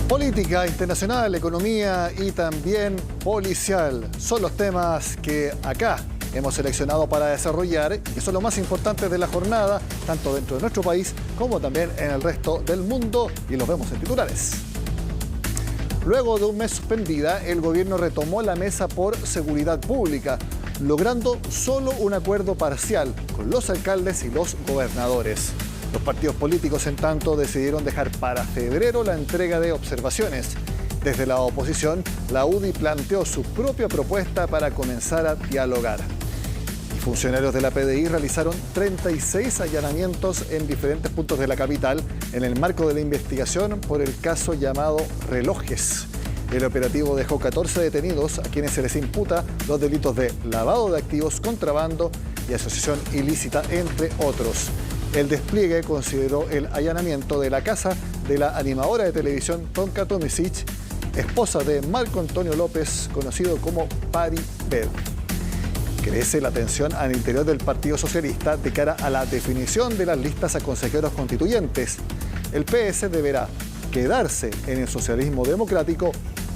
Política internacional, economía y también policial son los temas que acá hemos seleccionado para desarrollar y que son los más importantes de la jornada, tanto dentro de nuestro país como también en el resto del mundo, y los vemos en titulares. Luego de un mes suspendida, el gobierno retomó la mesa por seguridad pública, logrando solo un acuerdo parcial con los alcaldes y los gobernadores. Los partidos políticos, en tanto, decidieron dejar para febrero la entrega de observaciones. Desde la oposición, la UDI planteó su propia propuesta para comenzar a dialogar. Y funcionarios de la PDI realizaron 36 allanamientos en diferentes puntos de la capital en el marco de la investigación por el caso llamado Relojes. El operativo dejó 14 detenidos a quienes se les imputa los delitos de lavado de activos, contrabando y asociación ilícita, entre otros. El despliegue consideró el allanamiento de la casa de la animadora de televisión Tonka Tomisic, esposa de Marco Antonio López, conocido como Paribet. Crece la tensión al interior del Partido Socialista de cara a la definición de las listas a consejeros constituyentes. El PS deberá quedarse en el socialismo democrático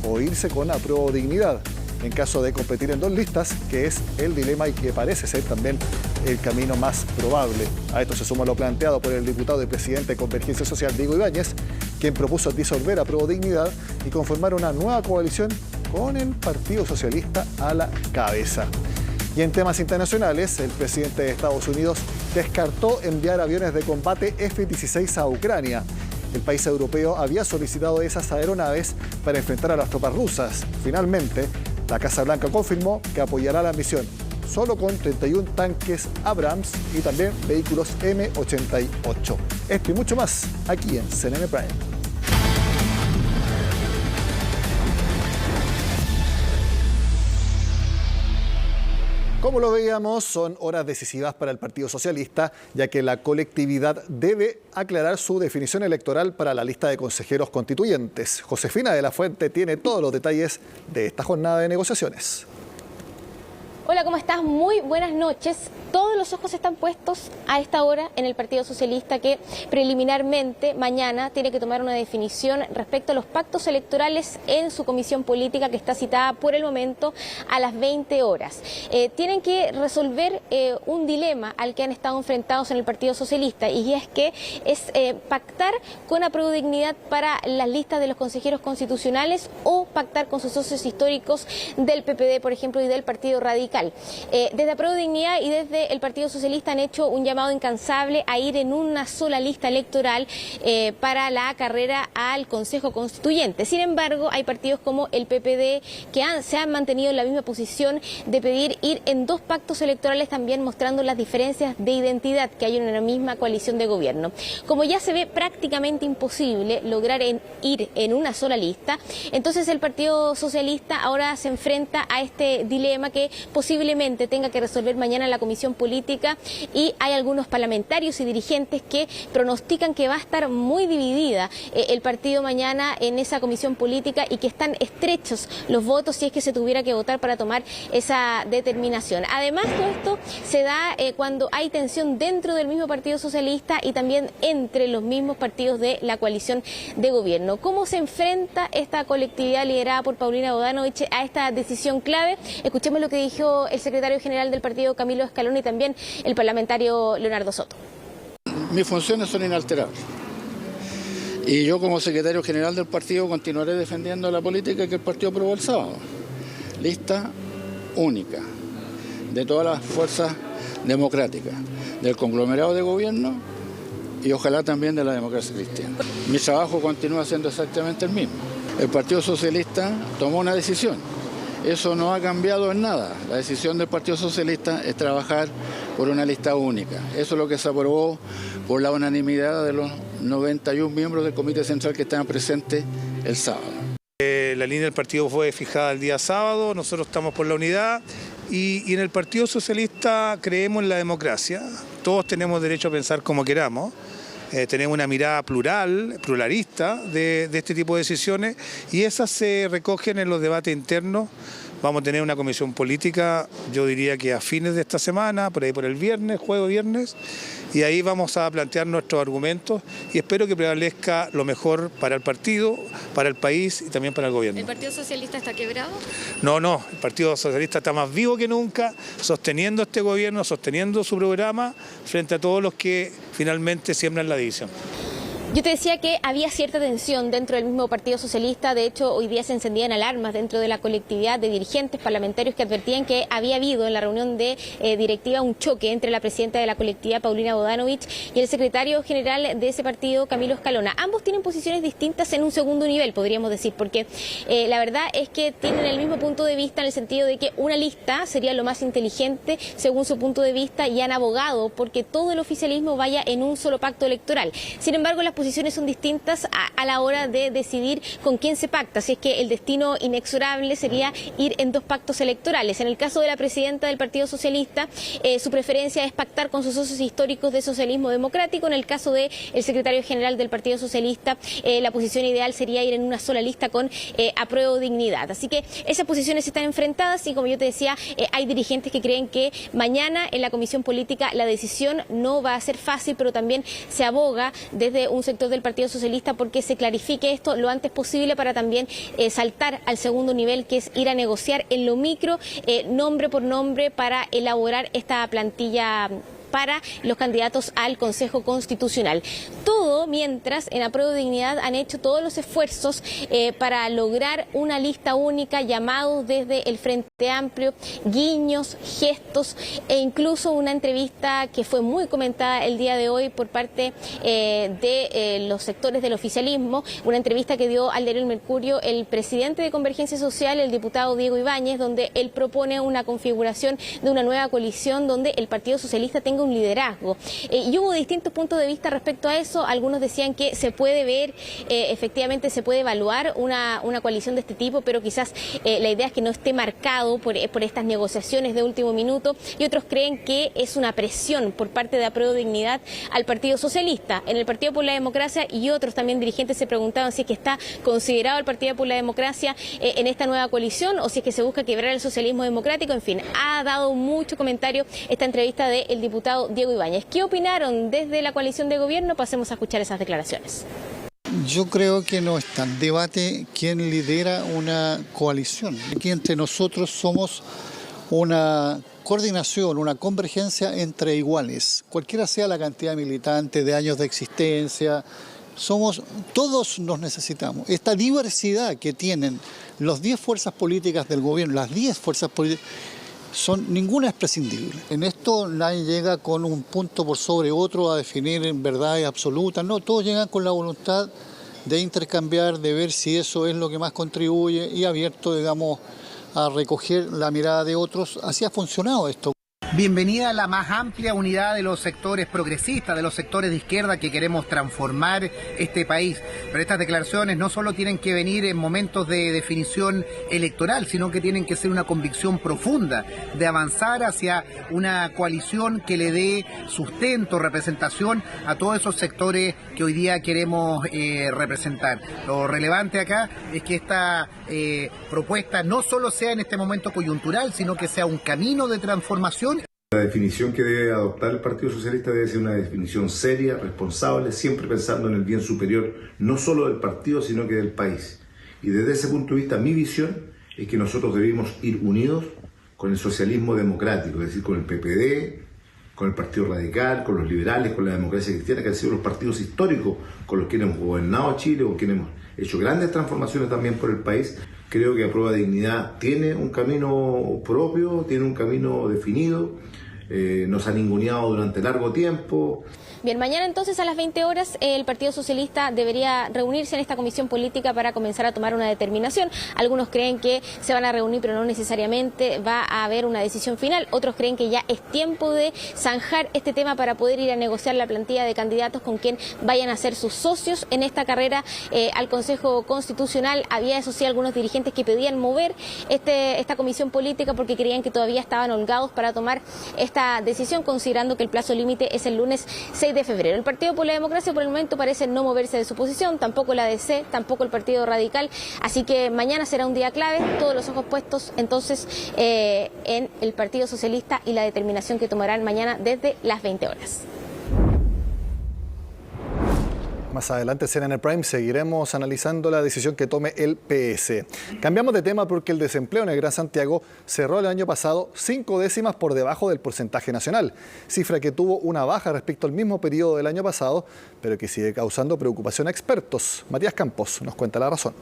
o irse con Apruebo Dignidad, en caso de competir en dos listas, que es el dilema y que parece ser también el camino más probable. A esto se suma lo planteado por el diputado y presidente de Convergencia Social, Diego Ibáñez, quien propuso disolver Apruebo Dignidad y conformar una nueva coalición con el Partido Socialista a la cabeza. Y en temas internacionales, el presidente de Estados Unidos descartó enviar aviones de combate F-16 a Ucrania. El país europeo había solicitado esas aeronaves para enfrentar a las tropas rusas. Finalmente, la Casa Blanca confirmó que apoyará la misión, solo con 31 tanques Abrams y también vehículos M88. Esto y mucho más aquí en CNN Prime. Como lo veíamos, son horas decisivas para el Partido Socialista, ya que la colectividad debe aclarar su definición electoral para la lista de consejeros constituyentes. Josefina de la Fuente tiene todos los detalles de esta jornada de negociaciones. Hola, ¿cómo estás? Muy buenas noches. Todos los ojos están puestos a esta hora en el Partido Socialista, que preliminarmente mañana tiene que tomar una definición respecto a los pactos electorales en su comisión política, que está citada por el momento a las 20 horas. Tienen que resolver un dilema al que han estado enfrentados en el Partido Socialista, y es que es pactar con Apruebo Dignidad para las listas de los consejeros constitucionales o pactar con sus socios históricos del PPD, por ejemplo, y del Partido Radical. Desde Apruebo Dignidad y desde el Partido Socialista han hecho un llamado incansable a ir en una sola lista electoral para la carrera al Consejo Constituyente. Sin embargo, hay partidos como el PPD que se han mantenido en la misma posición de pedir ir en dos pactos electorales, también mostrando las diferencias de identidad que hay en la misma coalición de gobierno. Como ya se ve prácticamente imposible lograr ir en una sola lista, entonces el Partido Socialista ahora se enfrenta a este dilema que posiblemente tenga que resolver mañana la comisión política, y hay algunos parlamentarios y dirigentes que pronostican que va a estar muy dividida el partido mañana en esa comisión política, y que están estrechos los votos si es que se tuviera que votar para tomar esa determinación. Además, todo esto se da cuando hay tensión dentro del mismo Partido Socialista y también entre los mismos partidos de la coalición de gobierno. ¿Cómo se enfrenta esta colectividad liderada por Paulina Bodanovich a esta decisión clave? Escuchemos lo que dijo el secretario general del partido, Camilo Escalón, y también el parlamentario Leonardo Soto. Mis funciones son inalterables. Y yo, como secretario general del partido, continuaré defendiendo la política que el partido aprobó el sábado. Lista única de todas las fuerzas democráticas, del conglomerado de gobierno y ojalá también de la democracia cristiana. Mi trabajo continúa siendo exactamente el mismo. El Partido Socialista tomó una decisión. Eso no ha cambiado en nada. La decisión del Partido Socialista es trabajar por una lista única. Eso es lo que se aprobó por la unanimidad de los 91 miembros del Comité Central que estaban presentes el sábado. La línea del partido fue fijada el día sábado, nosotros estamos por la unidad y en el Partido Socialista creemos en la democracia. Todos tenemos derecho a pensar como queramos. Tenemos una mirada pluralista de este tipo de decisiones, y esas se recogen en los debates internos Vamos a tener una comisión política, yo diría que a fines de esta semana, por ahí por el viernes, jueves, viernes, y ahí vamos a plantear nuestros argumentos y espero que prevalezca lo mejor para el partido, para el país y también para el gobierno. ¿El Partido Socialista está quebrado? No, el Partido Socialista está más vivo que nunca, sosteniendo este gobierno, sosteniendo su programa frente a todos los que finalmente siembran la división. Yo te decía que había cierta tensión dentro del mismo Partido Socialista. De hecho, hoy día se encendían alarmas dentro de la colectividad de dirigentes parlamentarios que advertían que había habido en la reunión de directiva un choque entre la presidenta de la colectividad, Paulina Bodanovich, y el secretario general de ese partido, Camilo Escalona. Ambos tienen posiciones distintas en un segundo nivel, podríamos decir, porque la verdad es que tienen el mismo punto de vista en el sentido de que una lista sería lo más inteligente según su punto de vista y han abogado porque todo el oficialismo vaya en un solo pacto electoral. Sin embargo, las posiciones son distintas a la hora de decidir con quién se pacta, si es que el destino inexorable sería ir en dos pactos electorales. En el caso de la presidenta del Partido Socialista, su preferencia es pactar con sus socios históricos de socialismo democrático. En el caso del secretario general del Partido Socialista, la posición ideal sería ir en una sola lista con Apruebo Dignidad. Así que esas posiciones están enfrentadas y, como yo te decía, hay dirigentes que creen que mañana en la Comisión Política la decisión no va a ser fácil, pero también se aboga desde un sector del Partido Socialista porque se clarifique esto lo antes posible para también saltar al segundo nivel, que es ir a negociar en lo micro, nombre por nombre, para elaborar esta plantilla para los candidatos al Consejo Constitucional. Todo mientras en Apruebo Dignidad han hecho todos los esfuerzos para lograr una lista única, llamados desde el Frente Amplio, guiños, gestos e incluso una entrevista que fue muy comentada el día de hoy por parte de los sectores del oficialismo, una entrevista que dio al diario El Mercurio el presidente de Convergencia Social, el diputado Diego Ibáñez, donde él propone una configuración de una nueva coalición donde el Partido Socialista tenga un liderazgo. Y hubo distintos puntos de vista respecto a eso. Algunos decían que se puede ver, efectivamente se puede evaluar una coalición de este tipo, pero quizás la idea es que no esté marcado por estas negociaciones de último minuto, y otros creen que es una presión por parte de Apruebo Dignidad al Partido Socialista. En el Partido por la Democracia y otros también dirigentes se preguntaban si es que está considerado el Partido por la Democracia en esta nueva coalición o si es que se busca quebrar el socialismo democrático. En fin, ha dado mucho comentario esta entrevista del diputado Diego Ibáñez. ¿Qué opinaron desde la coalición de gobierno? Pasemos a escuchar esas declaraciones. Yo creo que no está en debate quién lidera una coalición. Aquí entre nosotros somos una coordinación, una convergencia entre iguales. Cualquiera sea la cantidad de militantes, de años de existencia, todos nos necesitamos. Esta diversidad que tienen las 10 fuerzas políticas del gobierno, las 10 fuerzas políticas, ninguna es prescindible. En esto nadie llega con un punto por sobre otro a definir verdades absolutas, no, todos llegan con la voluntad de intercambiar, de ver si eso es lo que más contribuye y abierto, digamos, a recoger la mirada de otros. Así ha funcionado esto. Bienvenida a la más amplia unidad de los sectores progresistas, de los sectores de izquierda que queremos transformar este país. Pero estas declaraciones no solo tienen que venir en momentos de definición electoral, sino que tienen que ser una convicción profunda de avanzar hacia una coalición que le dé sustento, representación a todos esos sectores que hoy día queremos representar. Lo relevante acá es que esta propuesta no solo sea en este momento coyuntural, sino que sea un camino de transformación. La definición que debe adoptar el Partido Socialista debe ser una definición seria, responsable, siempre pensando en el bien superior, no solo del partido, sino que del país. Y desde ese punto de vista, mi visión es que nosotros debemos ir unidos con el socialismo democrático, es decir, con el PPD, con el Partido Radical, con los liberales, con la democracia cristiana, que han sido los partidos históricos con los que hemos gobernado Chile, con quienes hemos hecho grandes transformaciones también por el país. Creo que Apruebo Dignidad tiene un camino propio, tiene un camino definido, nos ha ninguneado durante largo tiempo. Bien, mañana entonces a las 20 horas el Partido Socialista debería reunirse en esta comisión política para comenzar a tomar una determinación. Algunos creen que se van a reunir, pero no necesariamente va a haber una decisión final. Otros creen que ya es tiempo de zanjar este tema para poder ir a negociar la plantilla de candidatos con quien vayan a ser sus socios en esta carrera al Consejo Constitucional. Había, eso sí, algunos dirigentes que pedían mover esta comisión política porque creían que todavía estaban holgados para tomar esta esta decisión, considerando que el plazo límite es el lunes 6 de febrero. El Partido por la Democracia por el momento parece no moverse de su posición, tampoco la ADC, tampoco el Partido Radical, así que mañana será un día clave, todos los ojos puestos entonces en el Partido Socialista y la determinación que tomarán mañana desde las 20 horas. Más adelante en CNN Prime seguiremos analizando la decisión que tome el PS. Cambiamos de tema porque el desempleo en el Gran Santiago cerró el año pasado 5 décimas por debajo del porcentaje nacional, cifra que tuvo una baja respecto al mismo periodo del año pasado, pero que sigue causando preocupación a expertos. Matías Campos nos cuenta la razón.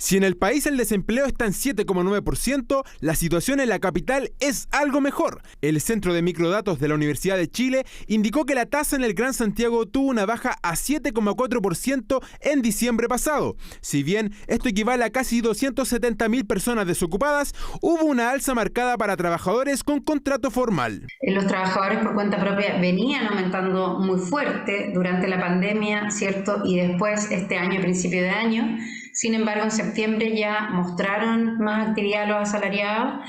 Si en el país el desempleo está en 7,9%, la situación en la capital es algo mejor. El Centro de Microdatos de la Universidad de Chile indicó que la tasa en el Gran Santiago tuvo una baja a 7,4% en diciembre pasado. Si bien esto equivale a casi 270.000 personas desocupadas, hubo una alza marcada para trabajadores con contrato formal. Los trabajadores por cuenta propia venían aumentando muy fuerte durante la pandemia, ¿cierto? Y después este año, principio de año. Sin embargo, en septiembre ya mostraron más actividad a los asalariados,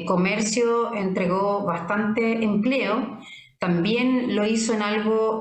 comercio entregó bastante empleo, también lo hizo en algo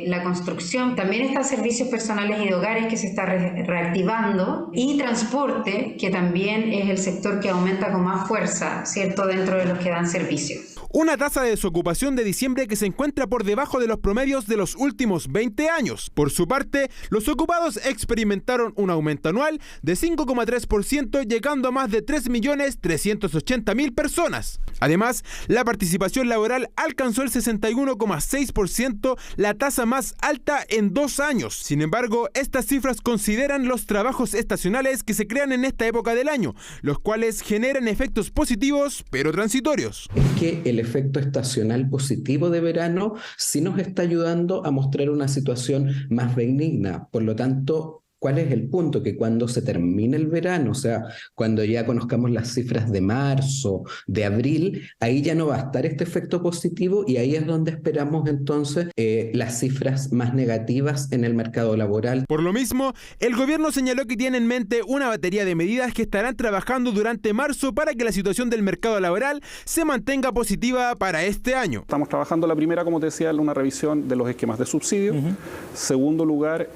la construcción, también están servicios personales y de hogares que se está reactivando y transporte, que también es el sector que aumenta con más fuerza, ¿cierto?, dentro de los que dan servicios. Una tasa de desocupación de diciembre que se encuentra por debajo de los promedios de los últimos 20 años. Por su parte, los ocupados experimentaron un aumento anual de 5,3%, llegando a más de 3.380.000 personas. Además, la participación laboral alcanzó el 61,6%, la tasa más alta en 2 años. Sin embargo, estas cifras consideran los trabajos estacionales que se crean en esta época del año, los cuales generan efectos positivos, pero transitorios. Es que el efecto estacional positivo de verano sí nos está ayudando a mostrar una situación más benigna. Por lo tanto, ¿cuál es el punto? Que cuando se termine el verano, o sea, cuando ya conozcamos las cifras de marzo, de abril, ahí ya no va a estar este efecto positivo y ahí es donde esperamos entonces las cifras más negativas en el mercado laboral. Por lo mismo, el gobierno señaló que tiene en mente una batería de medidas que estarán trabajando durante marzo para que la situación del mercado laboral se mantenga positiva para este año. Estamos trabajando la primera, como te decía, en una revisión de los esquemas de subsidio. Segundo lugar,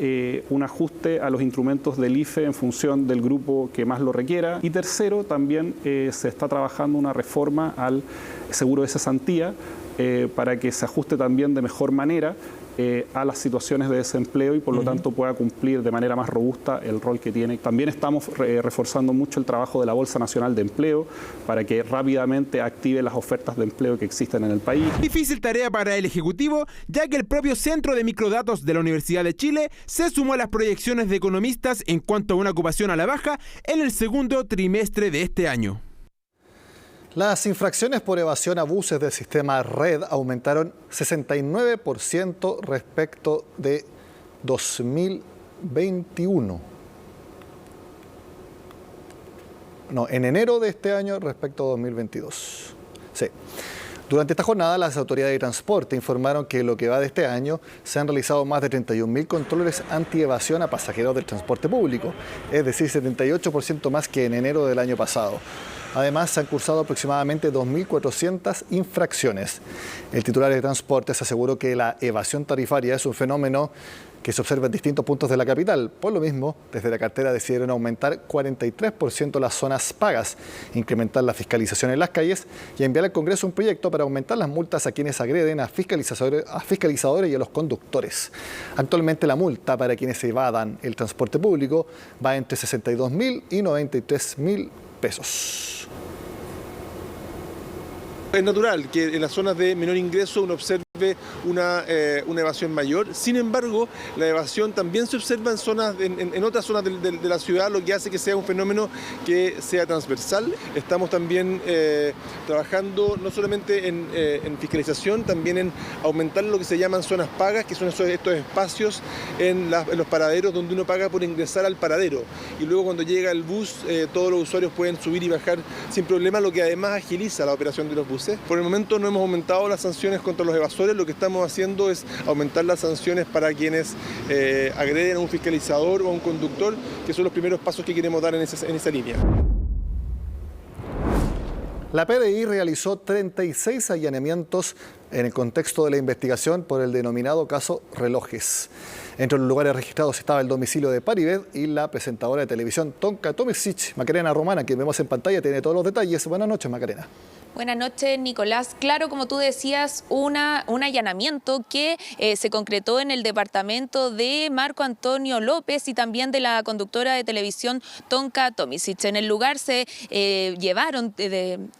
un ajuste a los instrumentos del IFE en función del grupo que más lo requiera. Y tercero, también se está trabajando una reforma al seguro de cesantía para que se ajuste también de mejor manera a las situaciones de desempleo y por lo tanto pueda cumplir de manera más robusta el rol que tiene. También estamos reforzando mucho el trabajo de la Bolsa Nacional de Empleo para que rápidamente active las ofertas de empleo que existen en el país. Difícil tarea para el Ejecutivo, ya que el propio Centro de Microdatos de la Universidad de Chile se sumó a las proyecciones de economistas en cuanto a una ocupación a la baja en el segundo trimestre de este año. Las infracciones por evasión a buses del sistema RED aumentaron 69% respecto de 2021. En enero de este año respecto a 2022. Sí. Durante esta jornada, las autoridades de transporte informaron que en lo que va de este año se han realizado más de 31.000 controles anti-evasión a pasajeros del transporte público, es decir, 78% más que en enero del año pasado. Además, se han cursado aproximadamente 2.400 infracciones. El titular de Transportes aseguró que la evasión tarifaria es un fenómeno que se observa en distintos puntos de la capital. Por lo mismo, desde la cartera decidieron aumentar 43% las zonas pagas, incrementar la fiscalización en las calles y enviar al Congreso un proyecto para aumentar las multas a quienes agreden a fiscalizadores y a los conductores. Actualmente la multa para quienes evadan el transporte público va entre 62.000 y 93.000 pesos. Es natural que en las zonas de menor ingreso uno observe una evasión mayor. Sin embargo, la evasión también se observa en otras zonas de la ciudad, lo que hace que sea un fenómeno que sea transversal. Estamos también trabajando no solamente en fiscalización, también en aumentar lo que se llaman zonas pagas, que son estos espacios en los paraderos donde uno paga por ingresar al paradero. Y luego cuando llega el bus, todos los usuarios pueden subir y bajar sin problema, lo que además agiliza la operación de los buses. Por el momento no hemos aumentado las sanciones contra los evasores, lo que estamos haciendo es aumentar las sanciones para quienes agreden a un fiscalizador o a un conductor, que son los primeros pasos que queremos dar en esa línea. La PDI realizó 36 allanamientos en el contexto de la investigación por el denominado caso Relojes. Entre los lugares registrados estaba el domicilio de Paribet y la presentadora de televisión Tonka Tomisic. Macarena Romana, que vemos en pantalla, tiene todos los detalles. Buenas noches, Macarena. Buenas noches, Nicolás. Claro, como tú decías, un allanamiento que se concretó en el departamento de Marco Antonio López y también de la conductora de televisión Tonka Tomisic. En el lugar se llevaron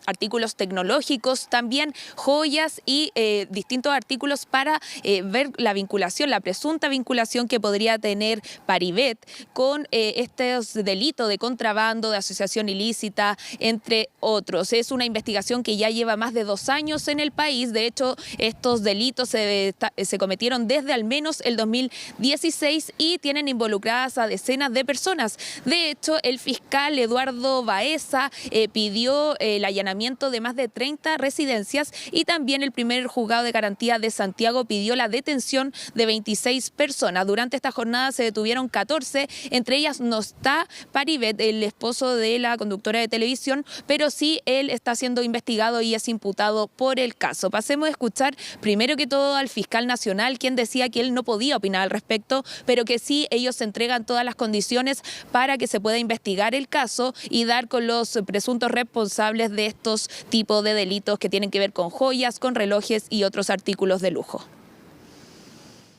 artículos tecnológicos, también joyas y distintos artículos para ver la vinculación, la presunta vinculación que podría tener Paribet con estos delitos de contrabando, de asociación ilícita, entre otros. Es una investigación que ya lleva más de 2 años en el país. De hecho, estos delitos se cometieron desde al menos el 2016 y tienen involucradas a decenas de personas. De hecho, el fiscal Eduardo Baeza pidió el allanamiento de más de 30 residencias y también el primer juzgado de garantía de Santiago pidió la detención de 26 personas. Durante esta jornada se detuvieron 14, entre ellas no está Paribet, el esposo de la conductora de televisión, pero sí él está siendo investigado y es imputado por el caso. Pasemos a escuchar primero que todo al fiscal nacional, quien decía que él no podía opinar al respecto, pero que sí ellos entregan todas las condiciones para que se pueda investigar el caso y dar con los presuntos responsables de estos tipos de delitos que tienen que ver con joyas, con relojes y otros artículos de lujo.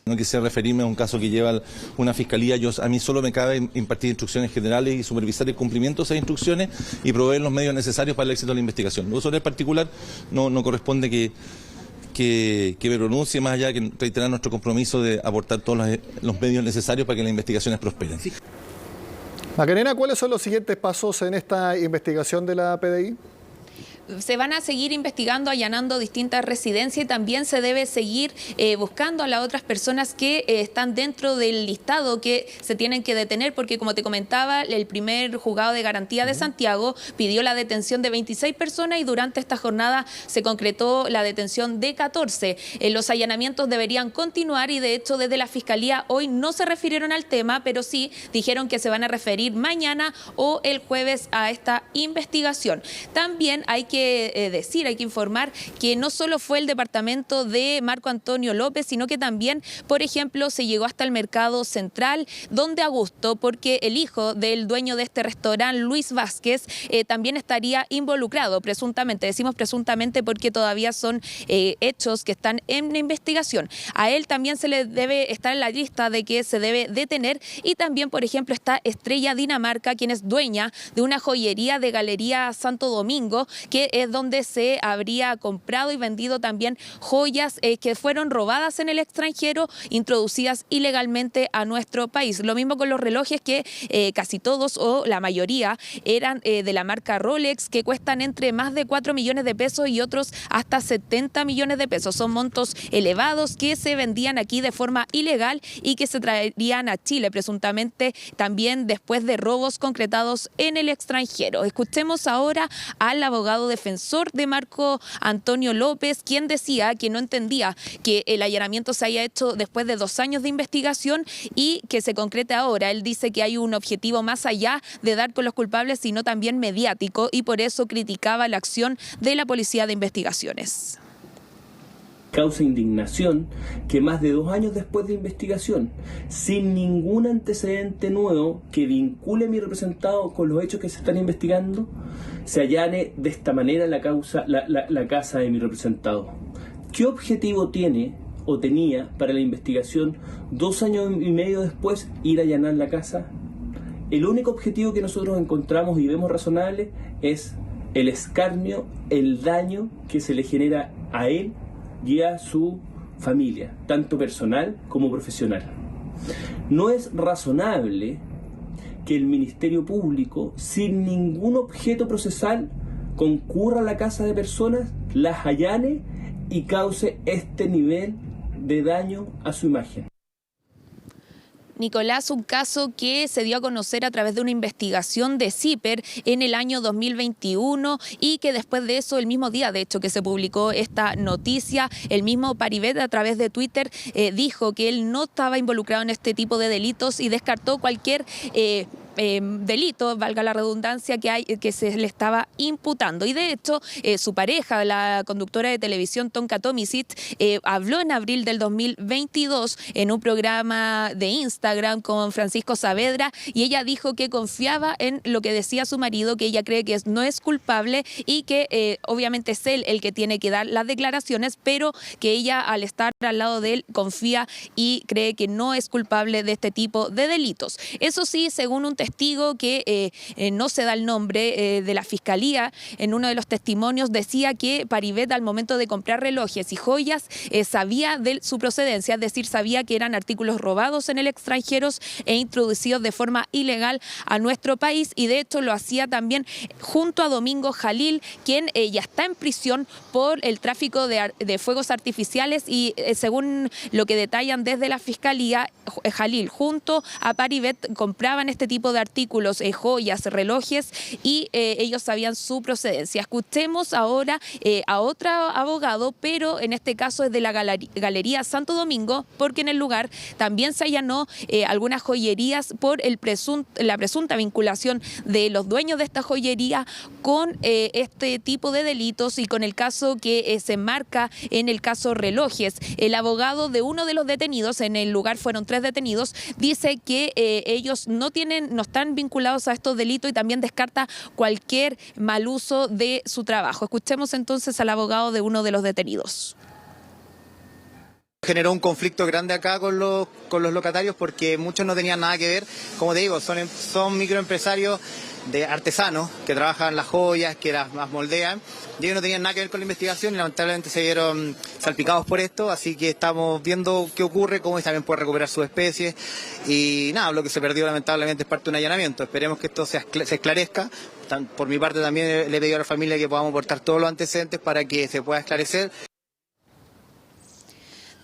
No quisiera referirme a un caso que lleva una fiscalía. A mí solo me cabe impartir instrucciones generales y supervisar el cumplimiento de esas instrucciones y proveer los medios necesarios para el éxito de la investigación. Luego, sobre el particular, no corresponde que me pronuncie, más allá que reiterar nuestro compromiso de aportar todos los medios necesarios para que las investigaciones prosperen. Macarena, ¿cuáles son los siguientes pasos en esta investigación de la PDI? Se van a seguir investigando, allanando distintas residencias y también se debe seguir buscando a las otras personas que están dentro del listado que se tienen que detener, porque como te comentaba, el primer juzgado de garantía de Santiago pidió la detención de 26 personas y durante esta jornada se concretó la detención de 14. Los allanamientos deberían continuar y de hecho desde la Fiscalía hoy no se refirieron al tema, pero sí dijeron que se van a referir mañana o el jueves a esta investigación. También hay que informar que no solo fue el departamento de Marco Antonio López, sino que también, por ejemplo, se llegó hasta el Mercado Central, donde Augusto, porque el hijo del dueño de este restaurante, Luis Vázquez, también estaría involucrado, presuntamente. Decimos presuntamente porque todavía son hechos que están en investigación. A él también se le debe estar en la lista de que se debe detener y también, por ejemplo, está Estrella Dinamarca, quien es dueña de una joyería de Galería Santo Domingo, que es donde se habría comprado y vendido también joyas que fueron robadas en el extranjero, introducidas ilegalmente a nuestro país. Lo mismo con los relojes que casi todos o la mayoría eran de la marca Rolex, que cuestan entre más de 4 millones de pesos y otros hasta 70 millones de pesos. Son montos elevados que se vendían aquí de forma ilegal y que se traerían a Chile, presuntamente también después de robos concretados en el extranjero. Escuchemos ahora al abogado defensor de Marco Antonio López, quien decía que no entendía que el allanamiento se haya hecho después de 2 años de investigación y que se concrete ahora. Él dice que hay un objetivo más allá de dar con los culpables, sino también mediático, y por eso criticaba la acción de la Policía de Investigaciones. Causa indignación que más de 2 años después de investigación, sin ningún antecedente nuevo que vincule a mi representado con los hechos que se están investigando, se allane de esta manera la casa de mi representado. ¿Qué objetivo tiene o tenía para la investigación 2 años y medio después ir a allanar la casa? El único objetivo que nosotros encontramos y vemos razonable es el escarnio, el daño que se le genera a él y a su familia, tanto personal como profesional. No es razonable que el Ministerio Público, sin ningún objeto procesal, concurra a la casa de personas, las allane y cause este nivel de daño a su imagen. Nicolás, un caso que se dio a conocer a través de una investigación de CIPER en el año 2021 y que después de eso, el mismo día de hecho que se publicó esta noticia, el mismo Paribet a través de Twitter dijo que él no estaba involucrado en este tipo de delitos y descartó cualquier delito, valga la redundancia, que se le estaba imputando. Y de hecho, su pareja, la conductora de televisión Tonka Tomicic, habló en abril del 2022 en un programa de Instagram con Francisco Saavedra, y ella dijo que confiaba en lo que decía su marido, que ella cree que no es culpable y que obviamente es él el que tiene que dar las declaraciones, pero que ella, al estar al lado de él, confía y cree que no es culpable de este tipo de delitos. Eso sí, según un testigo que no se da el nombre de la Fiscalía, en uno de los testimonios decía que Paribet, al momento de comprar relojes y joyas, sabía de su procedencia, es decir, sabía que eran artículos robados en el extranjero e introducidos de forma ilegal a nuestro país, y de hecho lo hacía también junto a Domingo Jalil, quien ya está en prisión por el tráfico de fuegos artificiales, y según lo que detallan desde la Fiscalía, Jalil junto a Paribet compraban este tipo de artículos, joyas, relojes, y ellos sabían su procedencia. Escuchemos ahora a otro abogado, pero en este caso es de la Galería Santo Domingo, porque en el lugar también se allanó algunas joyerías por la presunta vinculación de los dueños de esta joyería con este tipo de delitos y con el caso que se enmarca en el caso relojes. El abogado de uno de los detenidos, en el lugar fueron 3 detenidos, dice que ellos no están vinculados a estos delitos y también descarta cualquier mal uso de su trabajo. Escuchemos entonces al abogado de uno de los detenidos. Generó un conflicto grande acá con los locatarios porque muchos no tenían nada que ver. Como te digo, son microempresarios de artesanos que trabajan las joyas, que las moldean, y ellos no tenían nada que ver con la investigación y lamentablemente se vieron salpicados por esto, así que estamos viendo qué ocurre, cómo también puede recuperar sus especies, y nada, lo que se perdió lamentablemente es parte de un allanamiento. Esperemos que esto se esclarezca. Por mi parte también le he pedido a la familia que podamos aportar todos los antecedentes para que se pueda esclarecer.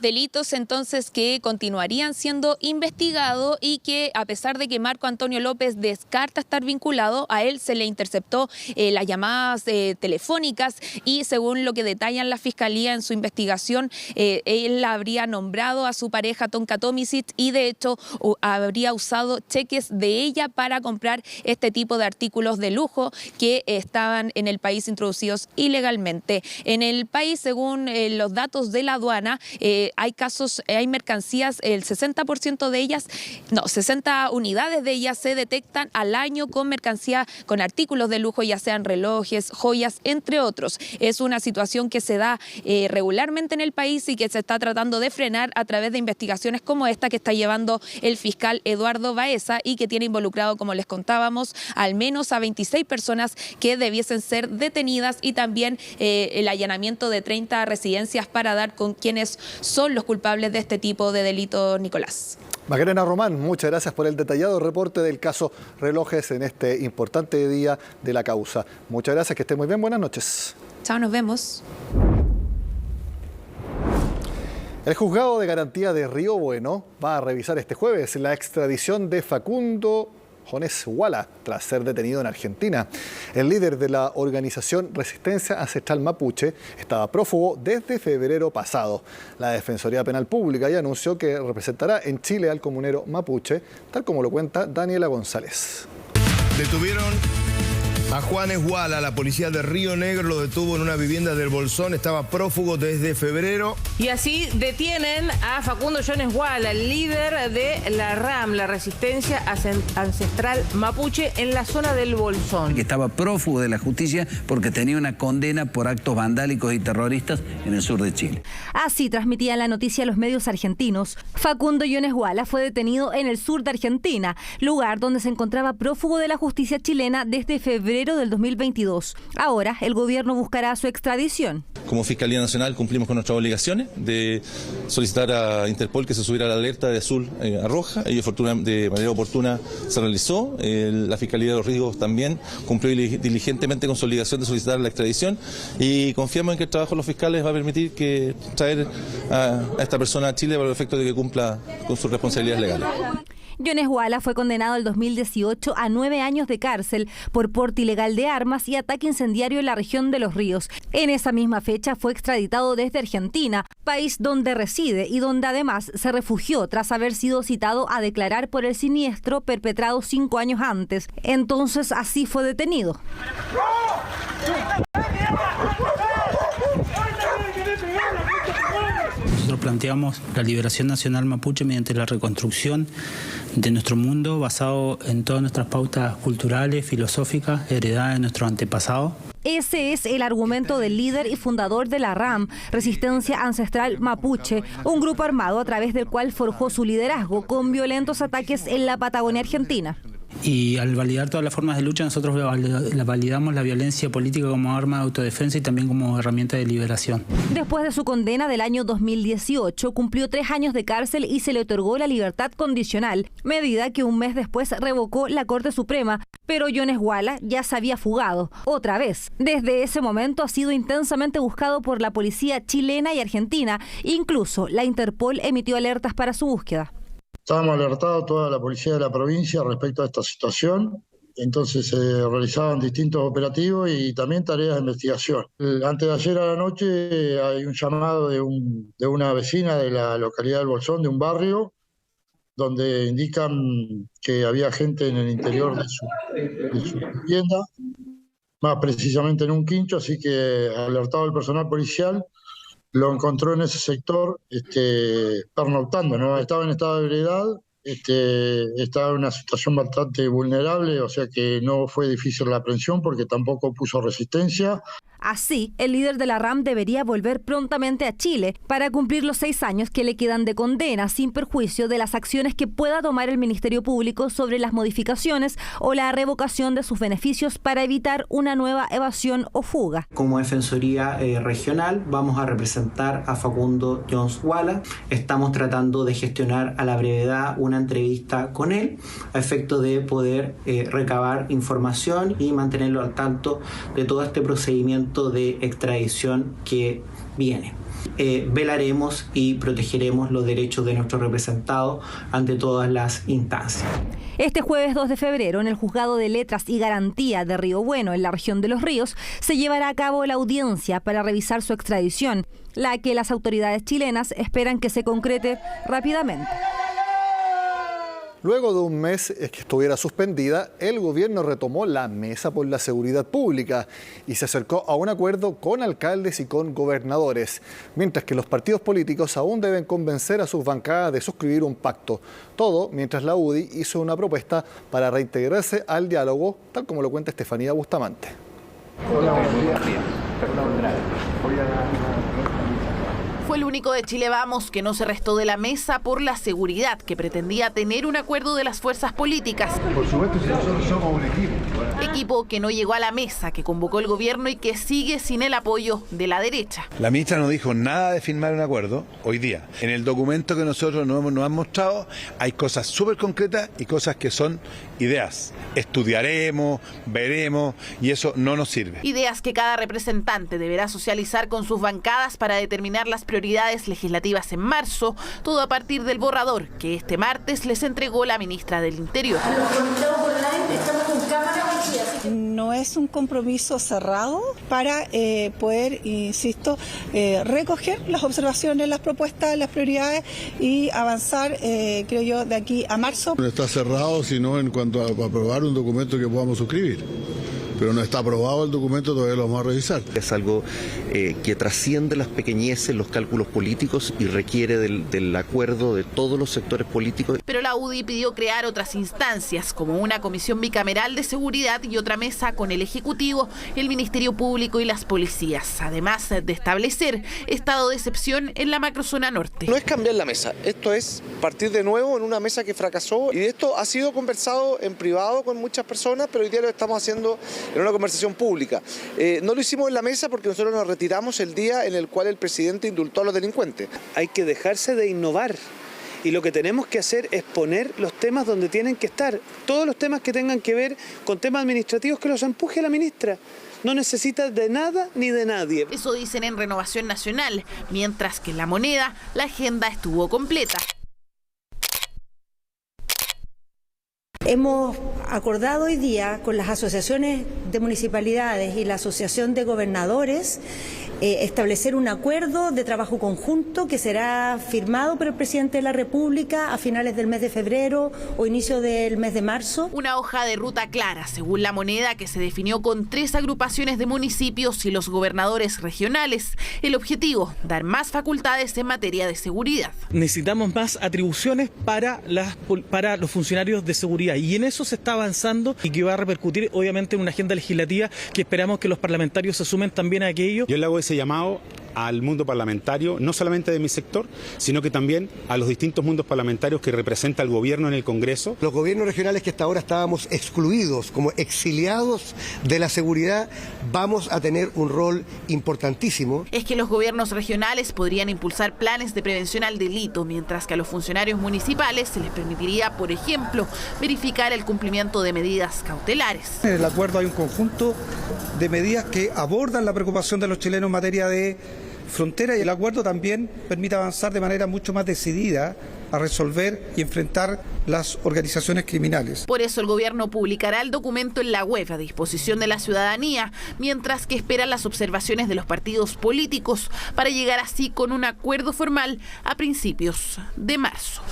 Delitos entonces que continuarían siendo investigados y que, a pesar de que Marco Antonio López descarta estar vinculado, a él se le interceptó las llamadas telefónicas, y según lo que detallan la Fiscalía en su investigación, él habría nombrado a su pareja Tonka Tomicic y de hecho habría usado cheques de ella para comprar este tipo de artículos de lujo que estaban en el país introducidos ilegalmente. En el país, según los datos de la aduana, hay mercancías, el 60% de ellas, 60 unidades de ellas se detectan al año con mercancía, con artículos de lujo, ya sean relojes, joyas, entre otros. Es una situación que se da regularmente en el país y que se está tratando de frenar a través de investigaciones como esta que está llevando el fiscal Eduardo Baeza y que tiene involucrado, como les contábamos, al menos a 26 personas que debiesen ser detenidas, y también el allanamiento de 30 residencias para dar con quienes son los culpables de este tipo de delitos, Nicolás. Macarena Román, muchas gracias por el detallado reporte del caso Relojes en este importante día de la causa. Muchas gracias, que esté muy bien, buenas noches. Chao, nos vemos. El juzgado de garantía de Río Bueno va a revisar este jueves la extradición de Facundo Jones Huala, tras ser detenido en Argentina. El líder de la organización Resistencia Ancestral Mapuche estaba prófugo desde febrero pasado. La Defensoría Penal Pública ya anunció que representará en Chile al comunero mapuche, tal como lo cuenta Daniela González. Detuvieron a Juanes Huala. La policía de Río Negro lo detuvo en una vivienda del Bolsón. Estaba prófugo desde febrero. Y así detienen a Facundo Jones Huala, el líder de la RAM, la Resistencia Ancestral Mapuche, en la zona del Bolsón. Que estaba prófugo de la justicia porque tenía una condena por actos vandálicos y terroristas en el sur de Chile. Así transmitía la noticia los medios argentinos. Facundo Jones Huala fue detenido en el sur de Argentina, lugar donde se encontraba prófugo de la justicia chilena desde febrero del 2022. Ahora el gobierno buscará su extradición. Como Fiscalía Nacional cumplimos con nuestras obligaciones de solicitar a Interpol que se subiera a la alerta de azul a roja. Ello de manera oportuna se realizó. La Fiscalía de los Ríos también cumplió diligentemente con su obligación de solicitar la extradición, y confiamos en que el trabajo de los fiscales va a permitir traer a esta persona a Chile para el efecto de que cumpla con sus responsabilidades legales. Yones Huala fue condenado en 2018 a 9 años de cárcel por porte ilegal de armas y ataque incendiario en la región de Los Ríos. En esa misma fecha fue extraditado desde Argentina, país donde reside y donde además se refugió tras haber sido citado a declarar por el siniestro perpetrado 5 años antes. Entonces así fue detenido. Nosotros planteamos la liberación nacional mapuche mediante la reconstrucción de nuestro mundo basado en todas nuestras pautas culturales, filosóficas, heredadas de nuestros antepasados. Ese es el argumento del líder y fundador de la RAM, Resistencia Ancestral Mapuche, un grupo armado a través del cual forjó su liderazgo con violentos ataques en la Patagonia Argentina. Y al validar todas las formas de lucha, nosotros validamos la violencia política como arma de autodefensa y también como herramienta de liberación. Después de su condena del año 2018, cumplió 3 años de cárcel y se le otorgó la libertad condicional, medida que un mes después revocó la Corte Suprema, pero Yones Huala ya se había fugado, otra vez. Desde ese momento ha sido intensamente buscado por la policía chilena y argentina, incluso la Interpol emitió alertas para su búsqueda. Estábamos alertados toda la policía de la provincia respecto a esta situación, entonces se realizaban distintos operativos y también tareas de investigación. Antes de ayer a la noche hay un llamado de una vecina de la localidad del Bolsón, de un barrio, donde indican que había gente en el interior de su vivienda, más precisamente en un quincho, así que alertado el personal policial, lo encontró en ese sector pernoctando, ¿no? Estaba en estado de ebriedad, estaba en una situación bastante vulnerable, o sea que no fue difícil la aprehensión porque tampoco puso resistencia. Así, el líder de la RAM debería volver prontamente a Chile para cumplir los 6 años que le quedan de condena, sin perjuicio de las acciones que pueda tomar el Ministerio Público sobre las modificaciones o la revocación de sus beneficios para evitar una nueva evasión o fuga. Como Defensoría Regional vamos a representar a Facundo Yones Huala. Estamos tratando de gestionar a la brevedad una entrevista con él a efecto de poder recabar información y mantenerlo al tanto de todo este procedimiento de extradición que viene. Velaremos y protegeremos los derechos de nuestros representados ante todas las instancias. Este jueves 2 de febrero, en el Juzgado de Letras y Garantía de Río Bueno, en la región de Los Ríos, se llevará a cabo la audiencia para revisar su extradición, la que las autoridades chilenas esperan que se concrete rápidamente. Luego de un mes que estuviera suspendida, el gobierno retomó la Mesa por la Seguridad Pública y se acercó a un acuerdo con alcaldes y con gobernadores, mientras que los partidos políticos aún deben convencer a sus bancadas de suscribir un pacto. Todo mientras la UDI hizo una propuesta para reintegrarse al diálogo, tal como lo cuenta Estefanía Bustamante. Hola, buenos días. Fue el único de Chile Vamos que no se restó de la Mesa por la Seguridad, que pretendía tener un acuerdo de las fuerzas políticas. Por supuesto, si nosotros somos un equipo. Equipo que no llegó a la mesa, que convocó el gobierno y que sigue sin el apoyo de la derecha. La ministra no dijo nada de firmar un acuerdo hoy día. En el documento que nosotros nos han mostrado hay cosas súper concretas y cosas que son ideas. Estudiaremos, veremos y eso no nos sirve. Ideas que cada representante deberá socializar con sus bancadas para determinar las prioridades legislativas en marzo, todo a partir del borrador que este martes les entregó la ministra del Interior. No es un compromiso cerrado para poder, insisto, recoger las observaciones, las propuestas, las prioridades y avanzar, creo yo, de aquí a marzo. No está cerrado, sino en cuanto a aprobar un documento que podamos suscribir. Pero no está aprobado el documento, todavía lo vamos a revisar. Es algo que trasciende las pequeñeces, los cálculos políticos y requiere del acuerdo de todos los sectores políticos. Pero la UDI pidió crear otras instancias, como una comisión bicameral de seguridad y otra mesa con el Ejecutivo, el Ministerio Público y las policías, además de establecer estado de excepción en la macrozona norte. No es cambiar la mesa, esto es partir de nuevo en una mesa que fracasó y esto ha sido conversado en privado con muchas personas, pero hoy día lo estamos haciendo en una conversación pública. No lo hicimos en la mesa porque nosotros nos retiramos el día en el cual el presidente indultó a los delincuentes. Hay que dejarse de innovar y lo que tenemos que hacer es poner los temas donde tienen que estar. Todos los temas que tengan que ver con temas administrativos que los empuje la ministra. No necesita de nada ni de nadie. Eso dicen en Renovación Nacional, mientras que en La Moneda la agenda estuvo completa. Hemos acordado hoy día con las asociaciones de municipalidades y la Asociación de Gobernadores establecer un acuerdo de trabajo conjunto que será firmado por el presidente de la República a finales del mes de febrero o inicio del mes de marzo. Una hoja de ruta clara, según La Moneda, que se definió con 3 agrupaciones de municipios y los gobernadores regionales. El objetivo, dar más facultades en materia de seguridad. Necesitamos más atribuciones para los funcionarios de seguridad y en eso se está avanzando y que va a repercutir obviamente en una agenda legislativa que esperamos que los parlamentarios se sumen también a aquello. Yo le hago ese llamado al mundo parlamentario, no solamente de mi sector, sino que también a los distintos mundos parlamentarios que representa el gobierno en el Congreso. Los gobiernos regionales que hasta ahora estábamos excluidos, como exiliados de la seguridad, vamos a tener un rol importantísimo. Es que los gobiernos regionales podrían impulsar planes de prevención al delito, mientras que a los funcionarios municipales se les permitiría, por ejemplo, verificar el cumplimiento de medidas cautelares. En el acuerdo hay un conjunto de medidas que abordan la preocupación de los chilenos en materia de frontera y el acuerdo también permite avanzar de manera mucho más decidida a resolver y enfrentar las organizaciones criminales. Por eso el gobierno publicará el documento en la web a disposición de la ciudadanía, mientras que espera las observaciones de los partidos políticos para llegar así con un acuerdo formal a principios de marzo.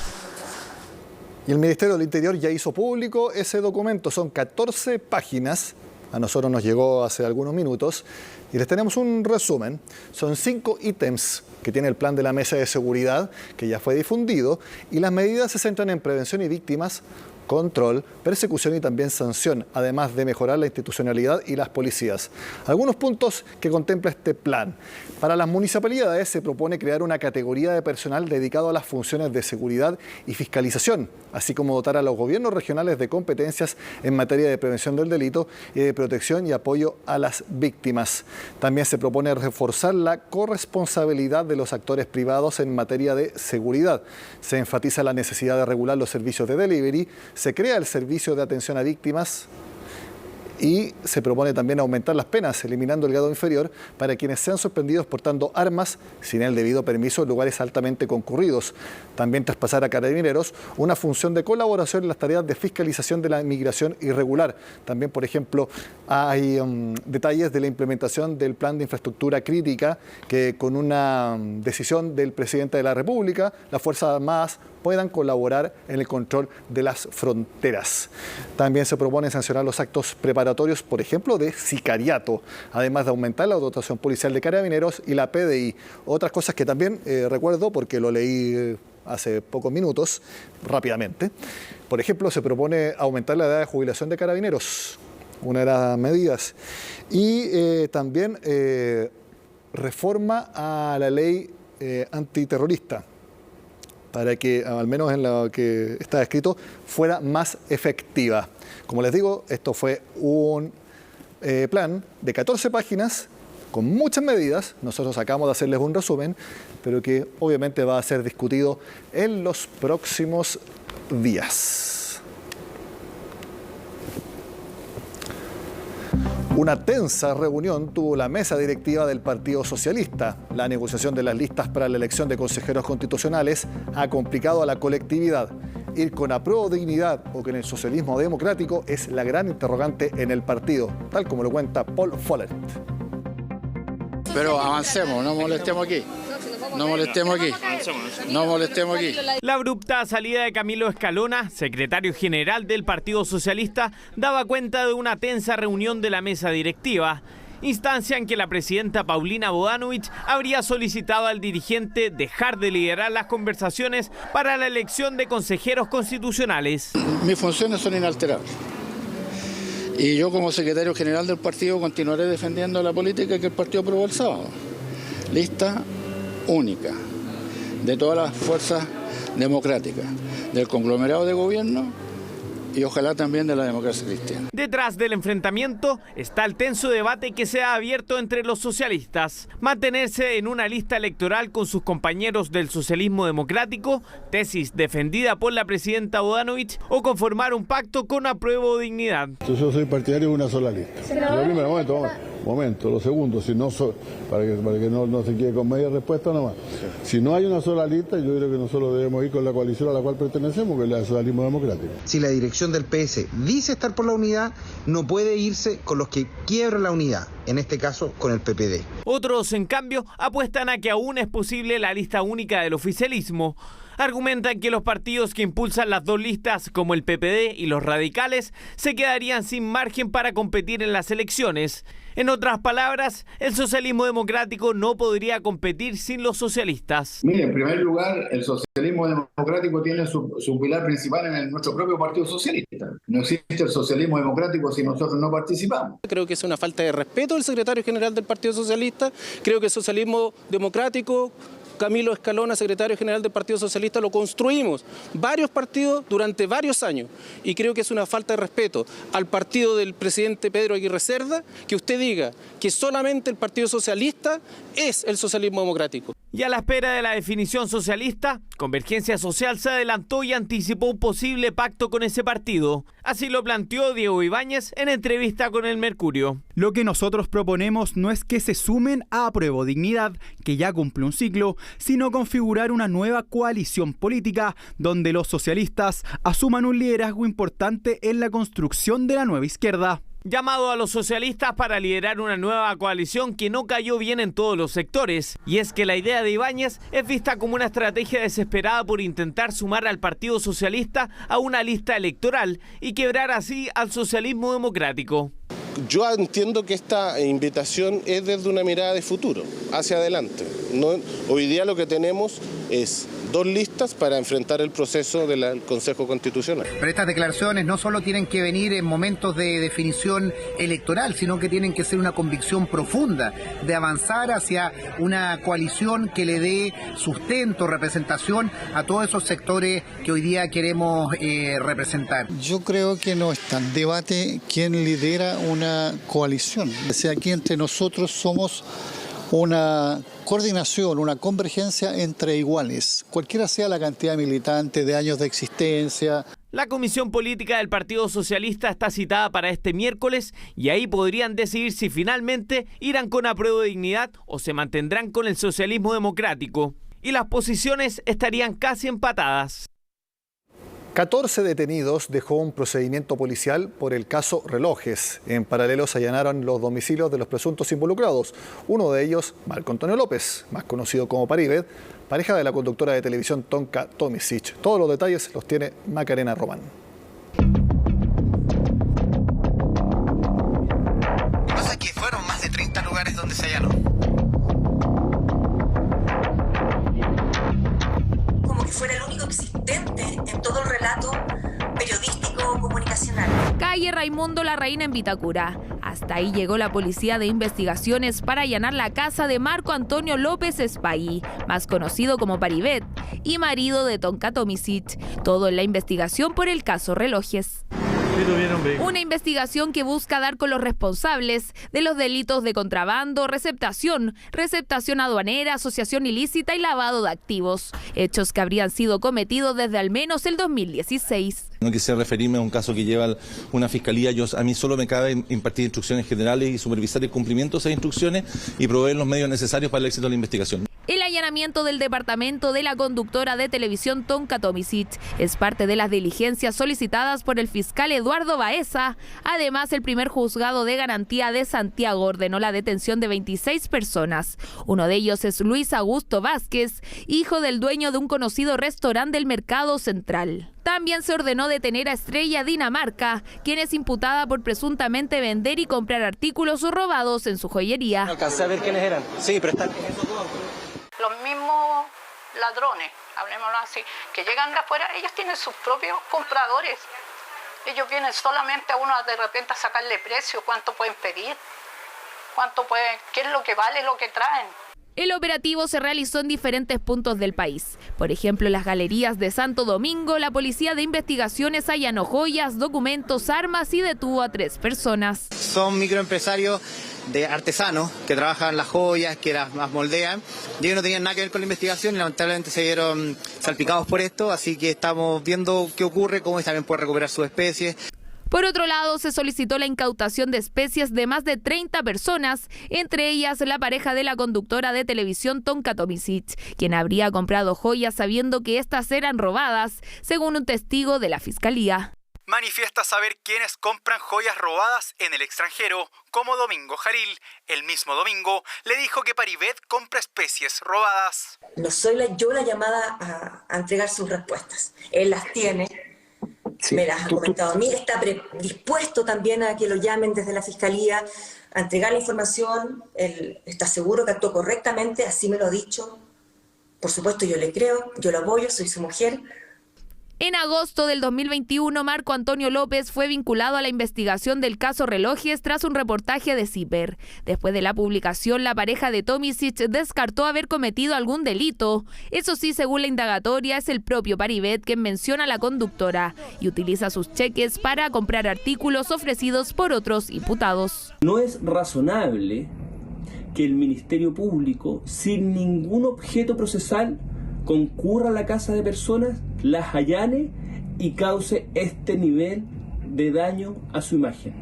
Y el Ministerio del Interior ya hizo público ese documento, son 14 páginas. A nosotros nos llegó hace algunos minutos y les tenemos un resumen. Son 5 ítems que tiene el plan de la Mesa de Seguridad, que ya fue difundido, y las medidas se centran en prevención y víctimas, control, persecución y también sanción, además de mejorar la institucionalidad y las policías. Algunos puntos que contempla este plan. Para las municipalidades se propone crear una categoría de personal dedicado a las funciones de seguridad y fiscalización, así como dotar a los gobiernos regionales de competencias en materia de prevención del delito y de protección y apoyo a las víctimas. También se propone reforzar la corresponsabilidad de los actores privados en materia de seguridad. Se enfatiza la necesidad de regular los servicios de delivery, se crea el servicio de atención a víctimas y se propone también aumentar las penas, eliminando el grado inferior para quienes sean sorprendidos portando armas sin el debido permiso en lugares altamente concurridos. También traspasar a Carabineros una función de colaboración en las tareas de fiscalización de la inmigración irregular. También, por ejemplo, hay detalles de la implementación del plan de infraestructura crítica que con una decisión del presidente de la República, las Fuerzas Armadas puedan colaborar en el control de las fronteras. También se propone sancionar los actos preparatorios, por ejemplo, de sicariato, además de aumentar la dotación policial de Carabineros y la PDI. Otras cosas que también recuerdo porque lo leí hace pocos minutos, rápidamente. Por ejemplo, se propone aumentar la edad de jubilación de Carabineros, una de las medidas. Y también reforma a la ley antiterrorista, para que, al menos en lo que está escrito, fuera más efectiva. Como les digo, esto fue un plan de 14 páginas, con muchas medidas. Nosotros acabamos de hacerles un resumen, pero que obviamente va a ser discutido en los próximos días. Una tensa reunión tuvo la mesa directiva del Partido Socialista. La negociación de las listas para la elección de consejeros constitucionales ha complicado a la colectividad. Ir con apruebo dignidad o con el socialismo democrático es la gran interrogante en el partido, tal como lo cuenta Paul Follett. Pero avancemos, no molestemos aquí. No molestemos aquí. No molestemos aquí. La abrupta salida de Camilo Escalona, secretario general del Partido Socialista, daba cuenta de una tensa reunión de la mesa directiva, instancia en que la presidenta Paulina Bodanovich habría solicitado al dirigente dejar de liderar las conversaciones para la elección de consejeros constitucionales. Mis funciones son inalterables. Y yo como secretario general del partido continuaré defendiendo la política que el partido aprobó el sábado. Lista única de todas las fuerzas democráticas, del conglomerado de gobierno y ojalá también de la democracia cristiana. Detrás del enfrentamiento está el tenso debate que se ha abierto entre los socialistas. Mantenerse en una lista electoral con sus compañeros del socialismo democrático, tesis defendida por la presidenta Bodanovich, o conformar un pacto con apruebo dignidad. Yo soy partidario de una sola lista. Pero primero, momento, vamos. momento. Lo segundo, si no para que no se quede con media respuesta nomás. Si no hay una sola lista, yo creo que nosotros debemos ir con la coalición a la cual pertenecemos, que es el socialismo democrático. Si la dirección del PS dice estar por la unidad, no puede irse con los que quiebran la unidad, en este caso con el PPD. Otros, en cambio, apuestan a que aún es posible la lista única del oficialismo. Argumentan que los partidos que impulsan las dos listas, como el PPD y los radicales, se quedarían sin margen para competir en las elecciones. En otras palabras, el socialismo democrático no podría competir sin los socialistas. Mire, en primer lugar, el socialismo democrático tiene su pilar principal en nuestro propio Partido Socialista. No existe el socialismo democrático si nosotros no participamos. Creo que es una falta de respeto del secretario general del Partido Socialista. Creo que el socialismo democrático, Camilo Escalona, secretario general del Partido Socialista, lo construimos varios partidos durante varios años y creo que es una falta de respeto al partido del presidente Pedro Aguirre Cerda que usted diga que solamente el Partido Socialista es el socialismo democrático. Y a la espera de la definición socialista, Convergencia Social se adelantó y anticipó un posible pacto con ese partido. Así lo planteó Diego Ibáñez en entrevista con El Mercurio. Lo que nosotros proponemos no es que se sumen a Apruebo Dignidad, que ya cumple un ciclo, sino configurar una nueva coalición política donde los socialistas asuman un liderazgo importante en la construcción de la nueva izquierda. Llamado a los socialistas para liderar una nueva coalición que no cayó bien en todos los sectores. Y es que la idea de Ibáñez es vista como una estrategia desesperada por intentar sumar al Partido Socialista a una lista electoral y quebrar así al socialismo democrático. Yo entiendo que esta invitación es desde una mirada de futuro, hacia adelante. Hoy día lo que tenemos es dos listas para enfrentar el proceso del Consejo Constitucional. Pero estas declaraciones no solo tienen que venir en momentos de definición electoral, sino que tienen que ser una convicción profunda de avanzar hacia una coalición que le dé sustento, representación a todos esos sectores que hoy día queremos representar. Yo creo que no está en debate quién lidera una coalición. O sea, aquí entre nosotros somos una coordinación, una convergencia entre iguales, cualquiera sea la cantidad militante, de años de existencia. La Comisión Política del Partido Socialista está citada para este miércoles y ahí podrían decidir si finalmente irán con Apruebo Dignidad o se mantendrán con el socialismo democrático. Y las posiciones estarían casi empatadas. 14 detenidos dejó un procedimiento policial por el caso Relojes. En paralelo se allanaron los domicilios de los presuntos involucrados. Uno de ellos, Marco Antonio López, más conocido como Paribet, pareja de la conductora de televisión Tonka Tomisic. Todos los detalles los tiene Macarena Román. Lo que pasa es que fueron más de 30 lugares donde se allanó. Como que fuera el único existente en todo el relato periodístico comunicacional. Calle Raimundo Larraín en Vitacura. Hasta ahí llegó la Policía de Investigaciones para allanar la casa de Marco Antonio López Espaí, más conocido como Paribet, y marido de Tonka Tomisic. Todo en la investigación por el caso Relojes. Una investigación que busca dar con los responsables de los delitos de contrabando, receptación aduanera, asociación ilícita y lavado de activos. Hechos que habrían sido cometidos desde al menos el 2016. No quisiera referirme a un caso que lleva una fiscalía. A mí solo me cabe impartir instrucciones generales y supervisar el cumplimiento de esas instrucciones y proveer los medios necesarios para el éxito de la investigación. El allanamiento del departamento de la conductora de televisión Tonka Tomisic es parte de las diligencias solicitadas por el fiscal Eduardo Baeza. Además, el primer juzgado de garantía de Santiago ordenó la detención de 26 personas. Uno de ellos es Luis Augusto Vázquez, hijo del dueño de un conocido restaurante del Mercado Central. También se ordenó detener a Estrella Dinamarca, quien es imputada por presuntamente vender y comprar artículos robados en su joyería. ¿Alcancé a ver quiénes eran? Sí, pero están... Los mismos ladrones, hablemoslo así, que llegan de afuera, ellos tienen sus propios compradores. Ellos vienen solamente a uno de repente a sacarle precio, cuánto pueden pedir, qué es lo que vale lo que traen. El operativo se realizó en diferentes puntos del país. Por ejemplo, en las galerías de Santo Domingo, la Policía de Investigaciones allanó joyas, documentos, armas y detuvo a 3 personas. Son microempresarios de artesanos que trabajan las joyas, que las moldean. Y ellos no tenían nada que ver con la investigación y lamentablemente se vieron salpicados por esto, así que estamos viendo qué ocurre, cómo también puede recuperar sus especies. Por otro lado, se solicitó la incautación de especies de más de 30 personas, entre ellas la pareja de la conductora de televisión Tonka Tomisic, quien habría comprado joyas sabiendo que estas eran robadas, según un testigo de la Fiscalía. Manifiesta saber quiénes compran joyas robadas en el extranjero, como Domingo Jaril. El mismo domingo le dijo que Paribet compra especies robadas. No soy yo la llamada a entregar sus respuestas. Él las tiene, sí, me las ha comentado a mí, está dispuesto también a que lo llamen desde la Fiscalía a entregar la información. Él está seguro que actuó correctamente, así me lo ha dicho. Por supuesto, yo le creo, yo lo apoyo, soy su mujer. En agosto del 2021, Marco Antonio López fue vinculado a la investigación del caso Relojes tras un reportaje de CIPER. Después de la publicación, la pareja de Tomisic descartó haber cometido algún delito. Eso sí, según la indagatoria, es el propio Paribet quien menciona a la conductora y utiliza sus cheques para comprar artículos ofrecidos por otros imputados. No es razonable que el Ministerio Público, sin ningún objeto procesal, concurra a la casa de personas, las allane y cause este nivel de daño a su imagen.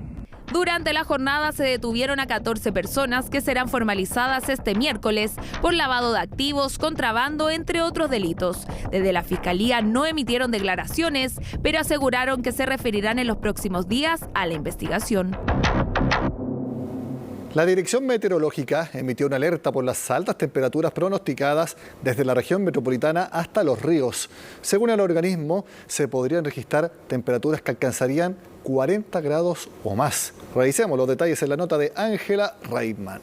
Durante la jornada se detuvieron a 14 personas que serán formalizadas este miércoles por lavado de activos, contrabando, entre otros delitos. Desde la Fiscalía no emitieron declaraciones, pero aseguraron que se referirán en los próximos días a la investigación. La Dirección Meteorológica emitió una alerta por las altas temperaturas pronosticadas desde la región metropolitana hasta los ríos. Según el organismo, se podrían registrar temperaturas que alcanzarían 40 grados o más. Revisemos los detalles en la nota de Ángela Reitman.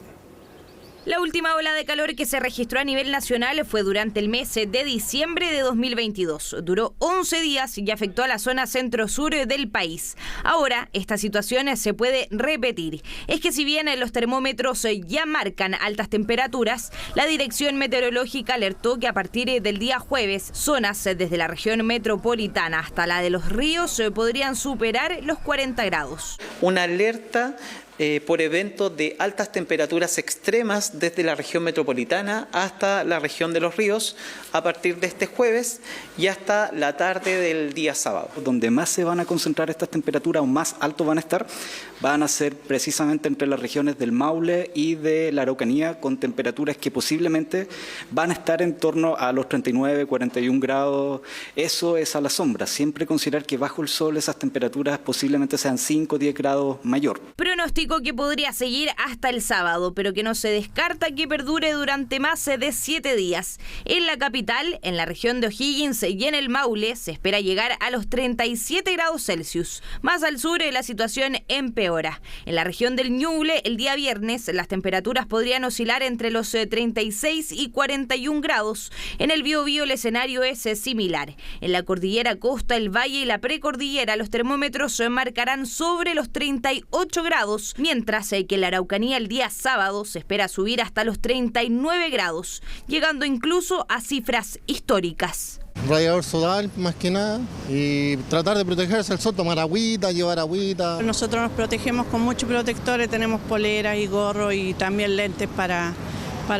La última ola de calor que se registró a nivel nacional fue durante el mes de diciembre de 2022. Duró 11 días y afectó a la zona centro-sur del país. Ahora, esta situación se puede repetir. Es que si bien los termómetros ya marcan altas temperaturas, la Dirección Meteorológica alertó que a partir del día jueves, zonas desde la región metropolitana hasta la de los ríos podrían superar los 40 grados. Una alerta por eventos de altas temperaturas extremas desde la región metropolitana hasta la región de los ríos a partir de este jueves y hasta la tarde del día sábado. Donde más se van a concentrar estas temperaturas o más altos van a ser precisamente entre las regiones del Maule y de la Araucanía, con temperaturas que posiblemente van a estar en torno a los 39, 41 grados. Eso es a la sombra. Siempre considerar que bajo el sol esas temperaturas posiblemente sean 5 o 10 grados mayor. Pronóstico que podría seguir hasta el sábado, pero que no se descarta que perdure durante más de 7 días. En la capital, en la región de O'Higgins y en el Maule, se espera llegar a los 37 grados Celsius. Más al sur, la situación empeora. En la región del Ñuble, el día viernes, las temperaturas podrían oscilar entre los 36 y 41 grados. En el Biobío, el escenario es similar. En la cordillera Costa, el Valle y la precordillera, los termómetros marcarán sobre los 38 grados, mientras que en la Araucanía el día sábado se espera subir hasta los 39 grados, llegando incluso a cifras históricas. Radiador solar más que nada y tratar de protegerse del sol, tomar agüita, llevar agüita. Nosotros nos protegemos con muchos protectores, tenemos poleras y gorros y también lentes para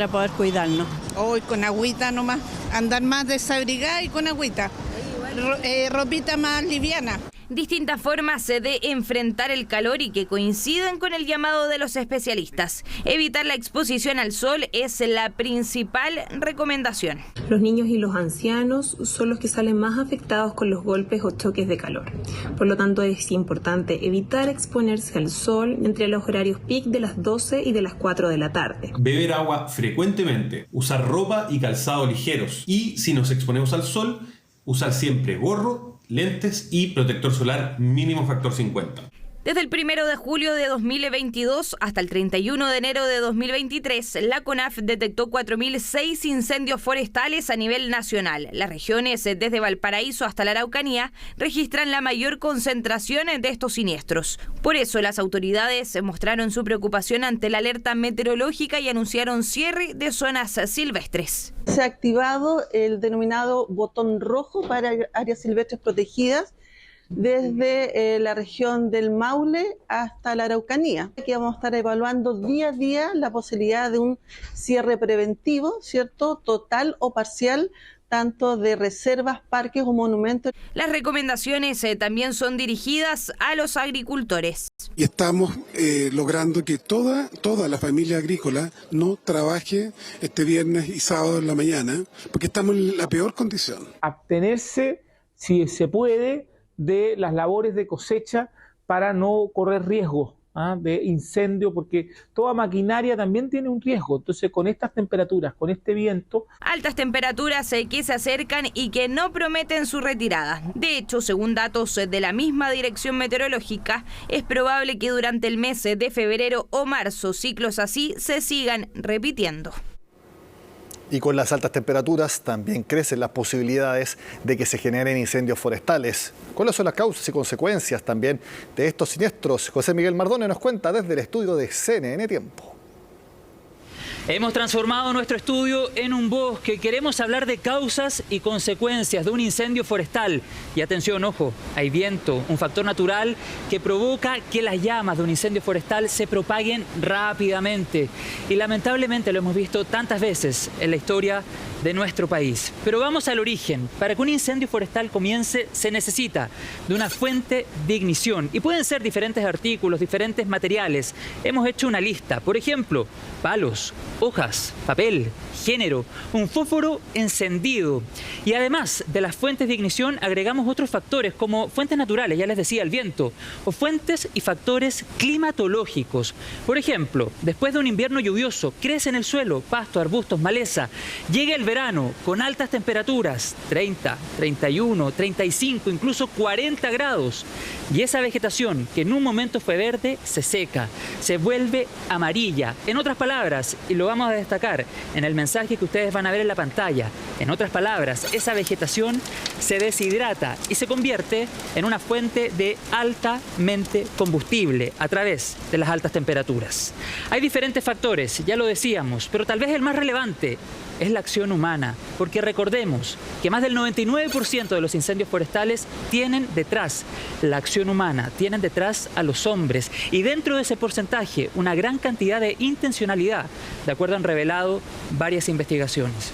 poder cuidarnos. Hoy con agüita nomás, andar más desabrigada y con agüita, ropita más liviana. Distintas formas de enfrentar el calor y que coinciden con el llamado de los especialistas. Evitar la exposición al sol es la principal recomendación. Los niños y los ancianos son los que salen más afectados con los golpes o choques de calor. Por lo tanto, es importante evitar exponerse al sol entre los horarios peak de las 12 y de las 4 de la tarde. Beber agua frecuentemente, usar ropa y calzado ligeros. Y si nos exponemos al sol, usar siempre gorro, lentes y protector solar mínimo factor 50. Desde el 1 de julio de 2022 hasta el 31 de enero de 2023, la CONAF detectó 4.006 incendios forestales a nivel nacional. Las regiones desde Valparaíso hasta la Araucanía registran la mayor concentración de estos siniestros. Por eso, las autoridades mostraron su preocupación ante la alerta meteorológica y anunciaron cierre de zonas silvestres. Se ha activado el denominado botón rojo para áreas silvestres protegidas, desde la región del Maule hasta la Araucanía. Aquí vamos a estar evaluando día a día la posibilidad de un cierre preventivo, ¿cierto?, total o parcial, tanto de reservas, parques o monumentos. Las recomendaciones también son dirigidas a los agricultores. Y estamos logrando que toda la familia agrícola no trabaje este viernes y sábado en la mañana, porque estamos en la peor condición. Abstenerse, si se puede, de las labores de cosecha para no correr riesgo de incendio, porque toda maquinaria también tiene un riesgo. Entonces, con estas temperaturas, con este viento... Altas temperaturas que se acercan y que no prometen su retirada. De hecho, según datos de la misma Dirección Meteorológica, es probable que durante el mes de febrero o marzo ciclos así se sigan repitiendo. Y con las altas temperaturas también crecen las posibilidades de que se generen incendios forestales. ¿Cuáles son las causas y consecuencias también de estos siniestros? José Miguel Mardone nos cuenta desde el estudio de CNN Tiempo. Hemos transformado nuestro estudio en un bosque. Queremos hablar de causas y consecuencias de un incendio forestal. Y atención, ojo, hay viento, un factor natural que provoca que las llamas de un incendio forestal se propaguen rápidamente. Y lamentablemente lo hemos visto tantas veces en la historia de nuestro país. Pero vamos al origen. Para que un incendio forestal comience, se necesita de una fuente de ignición. Y pueden ser diferentes artículos, diferentes materiales. Hemos hecho una lista. Por ejemplo, palos, hojas, papel, género, un fósforo encendido. Y además de las fuentes de ignición, agregamos otros factores como fuentes naturales, ya les decía, el viento, o fuentes y factores climatológicos. Por ejemplo, después de un invierno lluvioso, crece en el suelo pasto, arbustos, maleza. Llega el verano con altas temperaturas, 30, 31, 35, incluso 40 grados. Y esa vegetación, que en un momento fue verde, se seca, se vuelve amarilla. En otras palabras, y lo vamos a destacar en el mensaje que ustedes van a ver en la pantalla, en otras palabras, esa vegetación se deshidrata y se convierte en una fuente de altamente combustible a través de las altas temperaturas. Hay diferentes factores, ya lo decíamos, pero tal vez el más relevante es la acción humana, porque recordemos que más del 99% de los incendios forestales tienen detrás la acción humana, tienen detrás a los hombres, y dentro de ese porcentaje una gran cantidad de intencionalidad, de acuerdo han revelado varias investigaciones.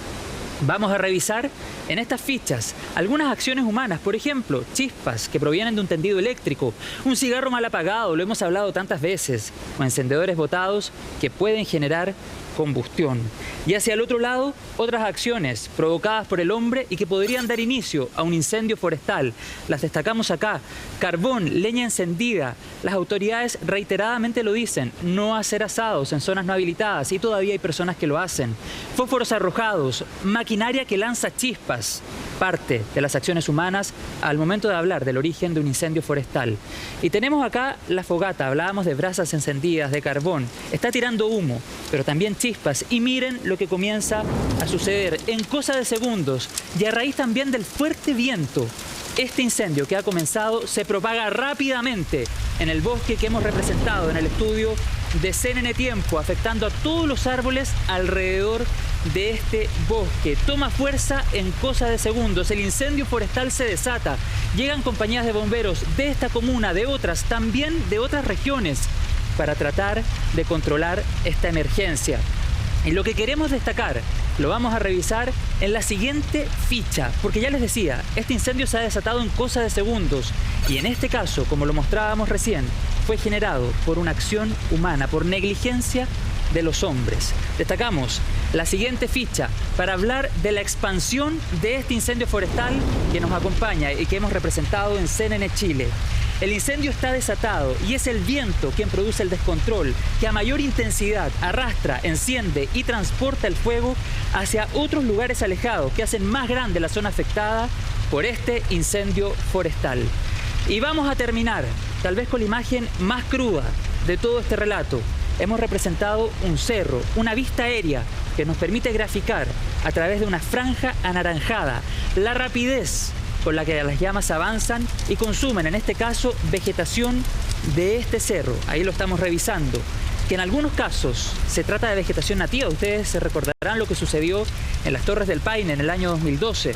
Vamos a revisar en estas fichas algunas acciones humanas, por ejemplo, chispas que provienen de un tendido eléctrico, un cigarro mal apagado, lo hemos hablado tantas veces, o encendedores botados que pueden generar combustión. Y hacia el otro lado, otras acciones provocadas por el hombre y que podrían dar inicio a un incendio forestal. Las destacamos acá: carbón, leña encendida. Las autoridades reiteradamente lo dicen: no hacer asados en zonas no habilitadas, y todavía hay personas que lo hacen. Fósforos arrojados, maquinaria que lanza chispas. Parte de las acciones humanas al momento de hablar del origen de un incendio forestal. Y tenemos acá la fogata, hablábamos de brasas encendidas, de carbón. Está tirando humo, pero también chispas. Y miren lo que comienza a suceder en cosa de segundos, y a raíz también del fuerte viento. Este incendio que ha comenzado se propaga rápidamente en el bosque que hemos representado en el estudio de CNN Tiempo, afectando a todos los árboles alrededor de este bosque. Toma fuerza en cosa de segundos. El incendio forestal se desata. Llegan compañías de bomberos de esta comuna, de otras, también de otras regiones, para tratar de controlar esta emergencia. Y lo que queremos destacar lo vamos a revisar en la siguiente ficha, porque ya les decía, este incendio se ha desatado en cosa de segundos, y en este caso, como lo mostrábamos recién, fue generado por una acción humana, por negligencia de los hombres. Destacamos la siguiente ficha para hablar de la expansión de este incendio forestal que nos acompaña y que hemos representado en CNN Chile. El incendio está desatado y es el viento quien produce el descontrol, que a mayor intensidad arrastra, enciende y transporta el fuego hacia otros lugares alejados, que hacen más grande la zona afectada por este incendio forestal. Y vamos a terminar, tal vez con la imagen más cruda de todo este relato. Hemos representado un cerro, una vista aérea que nos permite graficar a través de una franja anaranjada la rapidez con la que las llamas avanzan y consumen, en este caso, vegetación de este cerro. Ahí lo estamos revisando, que en algunos casos se trata de vegetación nativa. Ustedes se recordarán lo que sucedió en las Torres del Paine en el año 2012.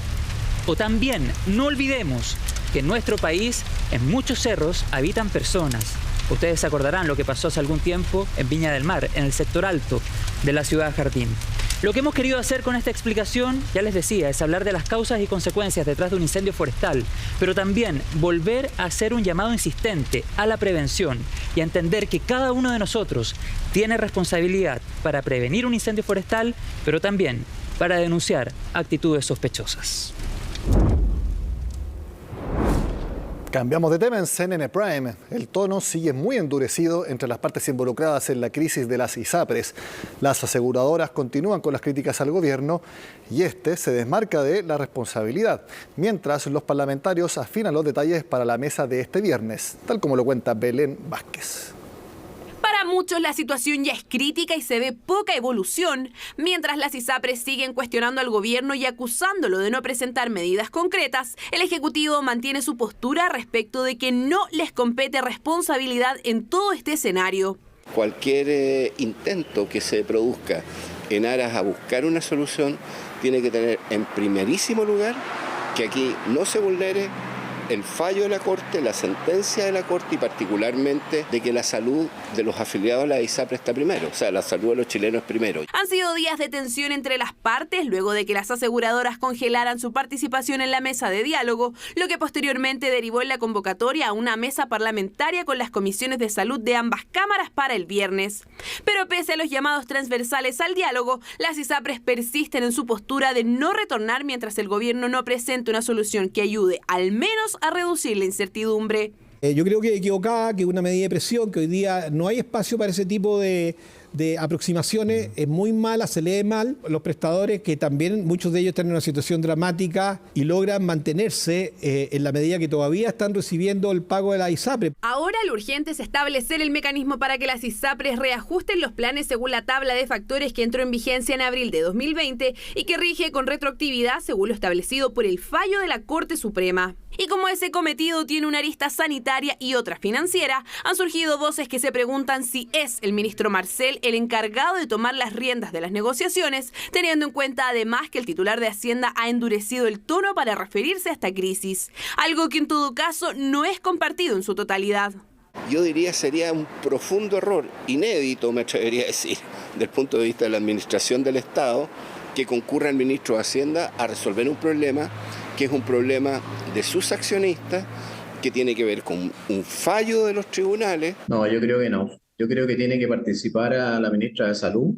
O también, no olvidemos que en nuestro país, en muchos cerros, habitan personas. Ustedes se acordarán lo que pasó hace algún tiempo en Viña del Mar, en el sector alto de la ciudad Jardín. Lo que hemos querido hacer con esta explicación, ya les decía, es hablar de las causas y consecuencias detrás de un incendio forestal, pero también volver a hacer un llamado insistente a la prevención y a entender que cada uno de nosotros tiene responsabilidad para prevenir un incendio forestal, pero también para denunciar actitudes sospechosas. Cambiamos de tema en CNN Prime. El tono sigue muy endurecido entre las partes involucradas en la crisis de las ISAPRES. Las aseguradoras continúan con las críticas al gobierno y este se desmarca de la responsabilidad, mientras los parlamentarios afinan los detalles para la mesa de este viernes, tal como lo cuenta Belén Vázquez. Para muchos la situación ya es crítica y se ve poca evolución, mientras las ISAPRES siguen cuestionando al gobierno y acusándolo de no presentar medidas concretas. El Ejecutivo mantiene su postura respecto de que no les compete responsabilidad en todo este escenario. Cualquier intento que se produzca en aras a buscar una solución tiene que tener en primerísimo lugar que aquí no se vulnere el fallo de la Corte, la sentencia de la Corte y particularmente de que la salud de los afiliados a la ISAPRE está primero, o sea, la salud de los chilenos es primero. Han sido días de tensión entre las partes luego de que las aseguradoras congelaran su participación en la mesa de diálogo, lo que posteriormente derivó en la convocatoria a una mesa parlamentaria con las comisiones de salud de ambas cámaras para el viernes. Pero pese a los llamados transversales al diálogo, las ISAPRES persisten en su postura de no retornar mientras el gobierno no presente una solución que ayude al menos a reducir la incertidumbre. Yo creo que equivocada, que una medida de presión, que hoy día no hay espacio para ese tipo de aproximaciones, es muy mala, se lee mal. Los prestadores, que también muchos de ellos están en una situación dramática y logran mantenerse en la medida que todavía están recibiendo el pago de la ISAPRE. Ahora lo urgente es establecer el mecanismo para que las ISAPRES reajusten los planes según la tabla de factores que entró en vigencia en abril de 2020 y que rige con retroactividad según lo establecido por el fallo de la Corte Suprema. Y como ese cometido tiene una arista sanitaria y otra financiera, han surgido voces que se preguntan si es el ministro Marcel el encargado de tomar las riendas de las negociaciones, teniendo en cuenta además que el titular de Hacienda ha endurecido el tono para referirse a esta crisis, algo que en todo caso no es compartido en su totalidad. Yo diría sería un profundo error, inédito me atrevería a decir, desde el punto de vista de la administración del Estado, que concurra el ministro de Hacienda a resolver un problema que es un problema de sus accionistas, que tiene que ver con un fallo de los tribunales. No, yo creo que no. Yo creo que tiene que participar a la ministra de Salud,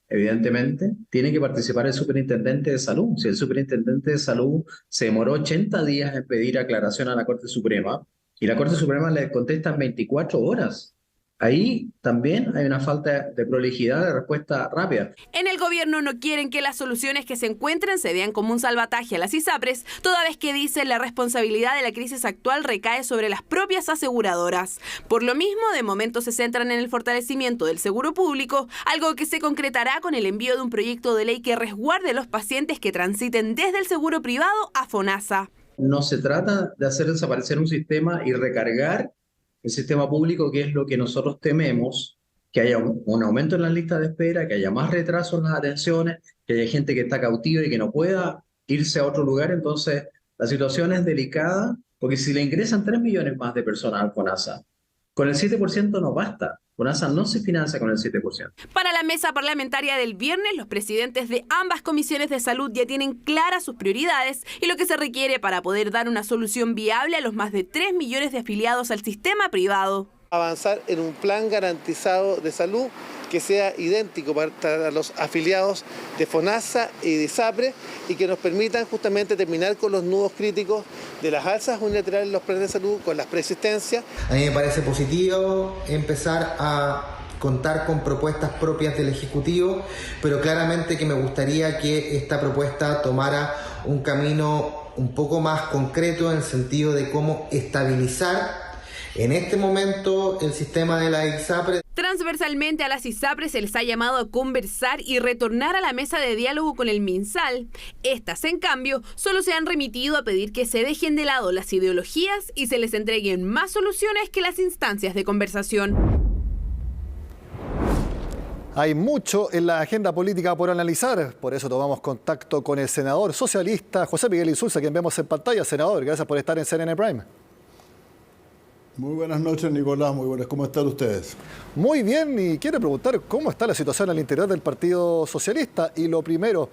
evidentemente. Tiene que participar el superintendente de Salud. Si el superintendente de Salud se demoró 80 días en pedir aclaración a la Corte Suprema y la Corte Suprema le contesta en 24 horas. Ahí también hay una falta de prolijidad de respuesta rápida. En el gobierno no quieren que las soluciones que se encuentren se vean como un salvataje a las ISAPRES, toda vez que dicen la responsabilidad de la crisis actual recae sobre las propias aseguradoras. Por lo mismo, de momento se centran en el fortalecimiento del seguro público, algo que se concretará con el envío de un proyecto de ley que resguarde a los pacientes que transiten desde el seguro privado a FONASA. No se trata de hacer desaparecer un sistema y recargar el sistema público, que es lo que nosotros tememos, que haya un aumento en las listas de espera, que haya más retrasos en las atenciones, que haya gente que está cautiva y que no pueda irse a otro lugar. Entonces, la situación es delicada, porque si le ingresan 3 millones más de personas al FONASA, con el 7% no basta. FONASA no se financia con el 7%. Para la mesa parlamentaria del viernes, los presidentes de ambas comisiones de salud ya tienen claras sus prioridades y lo que se requiere para poder dar una solución viable a los más de 3 millones de afiliados al sistema privado. Avanzar en un plan garantizado de salud que sea idéntico para los afiliados de FONASA y de ISAPRE y que nos permitan justamente terminar con los nudos críticos de las alzas unilaterales en los planes de salud, con las preexistencias. A mí me parece positivo empezar a contar con propuestas propias del Ejecutivo, pero claramente que me gustaría que esta propuesta tomara un camino un poco más concreto en el sentido de cómo estabilizar en este momento el sistema de la ISAPRE. Transversalmente a las ISAPRES se les ha llamado a conversar y retornar a la mesa de diálogo con el MinSal. Estas, en cambio, solo se han remitido a pedir que se dejen de lado las ideologías y se les entreguen más soluciones que las instancias de conversación. Hay mucho en la agenda política por analizar, por eso tomamos contacto con el senador socialista José Miguel Insulza, quien vemos en pantalla. Senador, gracias por estar en CNN Prime. Muy buenas noches, Nicolás. Muy buenas. ¿Cómo están ustedes? Muy bien, y quiero preguntar cómo está la situación al interior del Partido Socialista. Y lo primero,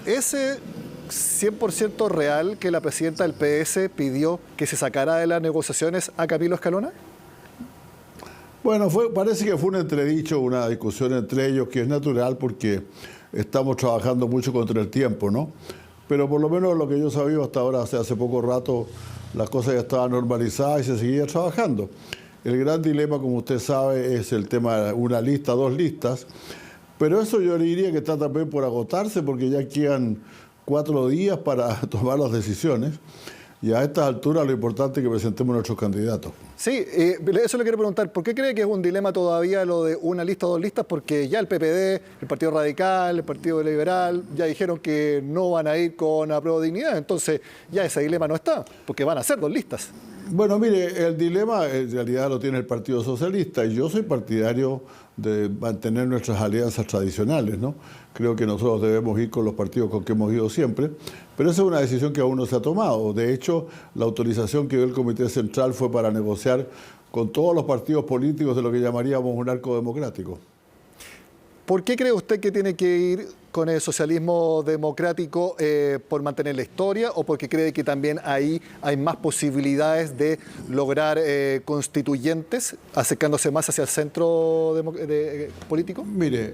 ¿es 100% real que la presidenta del PS pidió que se sacara de las negociaciones a Camilo Escalona? Bueno, parece que fue un entredicho, una discusión entre ellos, que es natural porque estamos trabajando mucho contra el tiempo, ¿no? Pero por lo menos lo que yo sabía hasta ahora, hace poco rato, las cosas ya estaban normalizadas y se seguía trabajando. El gran dilema, como usted sabe, es el tema de una lista, dos listas, pero eso yo diría que está también por agotarse porque ya quedan 4 días para tomar las decisiones y a estas alturas lo importante es que presentemos nuestros candidatos. Sí, eso le quiero preguntar, ¿por qué cree que es un dilema todavía lo de una lista o dos listas? Porque ya el PPD, el Partido Radical, el Partido Liberal, ya dijeron que no van a ir con Apruebo Dignidad, entonces ya ese dilema no está, porque van a ser 2 listas. Bueno, mire, el dilema en realidad lo tiene el Partido Socialista y yo soy partidario de mantener nuestras alianzas tradicionales, ¿no? Creo que nosotros debemos ir con los partidos con que hemos ido siempre, pero esa es una decisión que aún no se ha tomado. De hecho, la autorización que dio el Comité Central fue para negociar con todos los partidos políticos de lo que llamaríamos un arco democrático. ¿Por qué cree usted que tiene que ir con el socialismo democrático por mantener la historia o porque cree que también ahí hay más posibilidades de lograr constituyentes acercándose más hacia el centro político? Mire,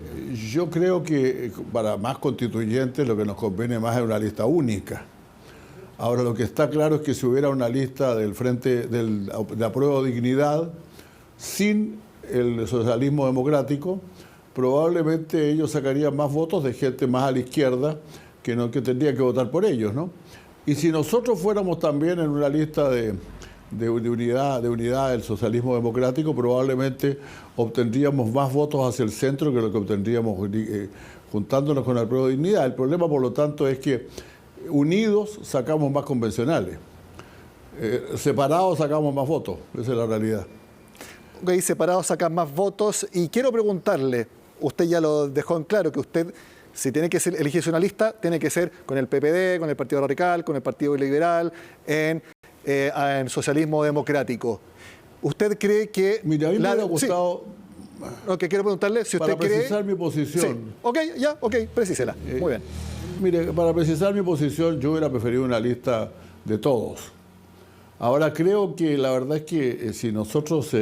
yo creo que para más constituyentes lo que nos conviene más es una lista única. Ahora, lo que está claro es que si hubiera una lista del Frente de Apruebo Dignidad sin el socialismo democrático, probablemente ellos sacarían más votos de gente más a la izquierda que tendría que votar por ellos, ¿no? Y si nosotros fuéramos también en una lista de unidad del socialismo democrático, probablemente obtendríamos más votos hacia el centro que lo que obtendríamos juntándonos con el Apruebo de Dignidad. El problema, por lo tanto, es que unidos sacamos más convencionales, separados sacamos más votos, esa es la realidad. Ok, separados sacan más votos y quiero preguntarle, usted ya lo dejó en claro, que usted, si tiene que elegirse una lista, tiene que ser con el PPD, con el Partido Radical, con el Partido Liberal, en socialismo democrático. ¿Usted cree que... Mira, a mí me hubiera gustado... Sí. Ok, quiero preguntarle si usted cree... Para precisar mi posición... Sí. Precísela. Muy bien. Mire, para precisar mi posición, yo hubiera preferido una lista de todos. Ahora, creo que la verdad es que si nosotros...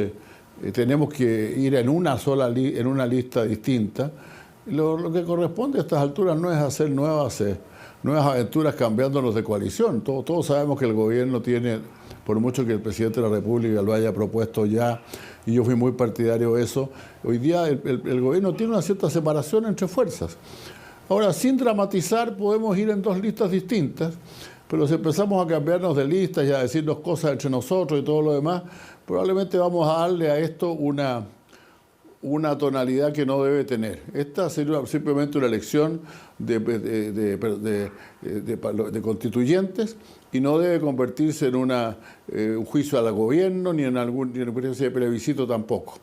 tenemos que ir en una lista distinta. Lo que corresponde a estas alturas no es hacer nuevas aventuras cambiándonos de coalición. Todos sabemos que el gobierno tiene, por mucho que el presidente de la República lo haya propuesto ya, y yo fui muy partidario de eso, hoy día el gobierno tiene una cierta separación entre fuerzas. Ahora, sin dramatizar, podemos ir en 2 listas distintas, pero si empezamos a cambiarnos de listas y a decirnos cosas entre nosotros y todo lo demás, probablemente vamos a darle a esto una tonalidad que no debe tener. Esta sería simplemente una elección de constituyentes y no debe convertirse en un juicio al gobierno ni en una especie de plebiscito tampoco.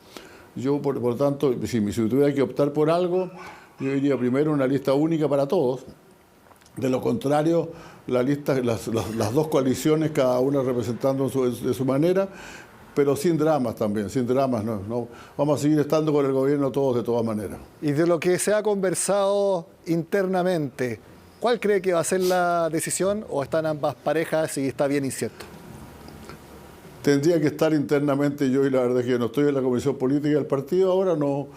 Yo, por lo tanto, si tuviera que optar por algo, yo diría primero una lista única para todos. De lo contrario, las 2 coaliciones, cada una representando de su manera, pero sin dramas también, sin dramas, no. Vamos a seguir estando con el gobierno todos de todas maneras. Y de lo que se ha conversado internamente, ¿cuál cree que va a ser la decisión o están ambas parejas y está bien incierto? Tendría que estar internamente yo y la verdad es que no estoy en la comisión política del partido, ahora no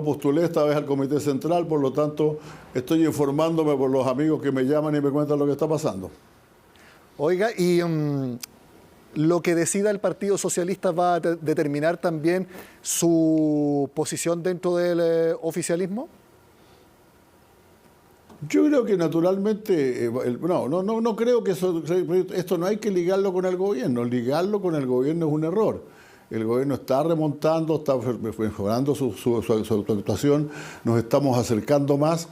postulé esta vez al Comité Central, por lo tanto estoy informándome por los amigos que me llaman y me cuentan lo que está pasando. Oiga, y... ¿lo que decida el Partido Socialista va a determinar también su posición dentro del oficialismo? Yo creo que naturalmente, no creo que esto no hay que ligarlo con el gobierno. Ligarlo con el gobierno es un error. El gobierno está remontando, está mejorando su actuación, nos estamos acercando más.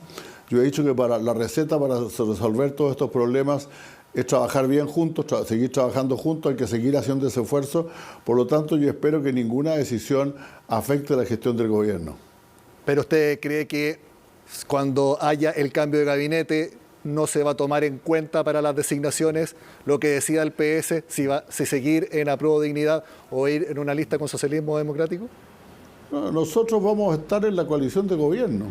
Yo he dicho que la receta para resolver todos estos problemas es trabajar bien juntos, seguir trabajando juntos, hay que seguir haciendo ese esfuerzo. Por lo tanto, yo espero que ninguna decisión afecte la gestión del gobierno. ¿Pero usted cree que cuando haya el cambio de gabinete no se va a tomar en cuenta para las designaciones lo que decida el PS, si seguir en Apruebo Dignidad o ir en una lista con Socialismo Democrático? No, nosotros vamos a estar en la coalición de gobierno.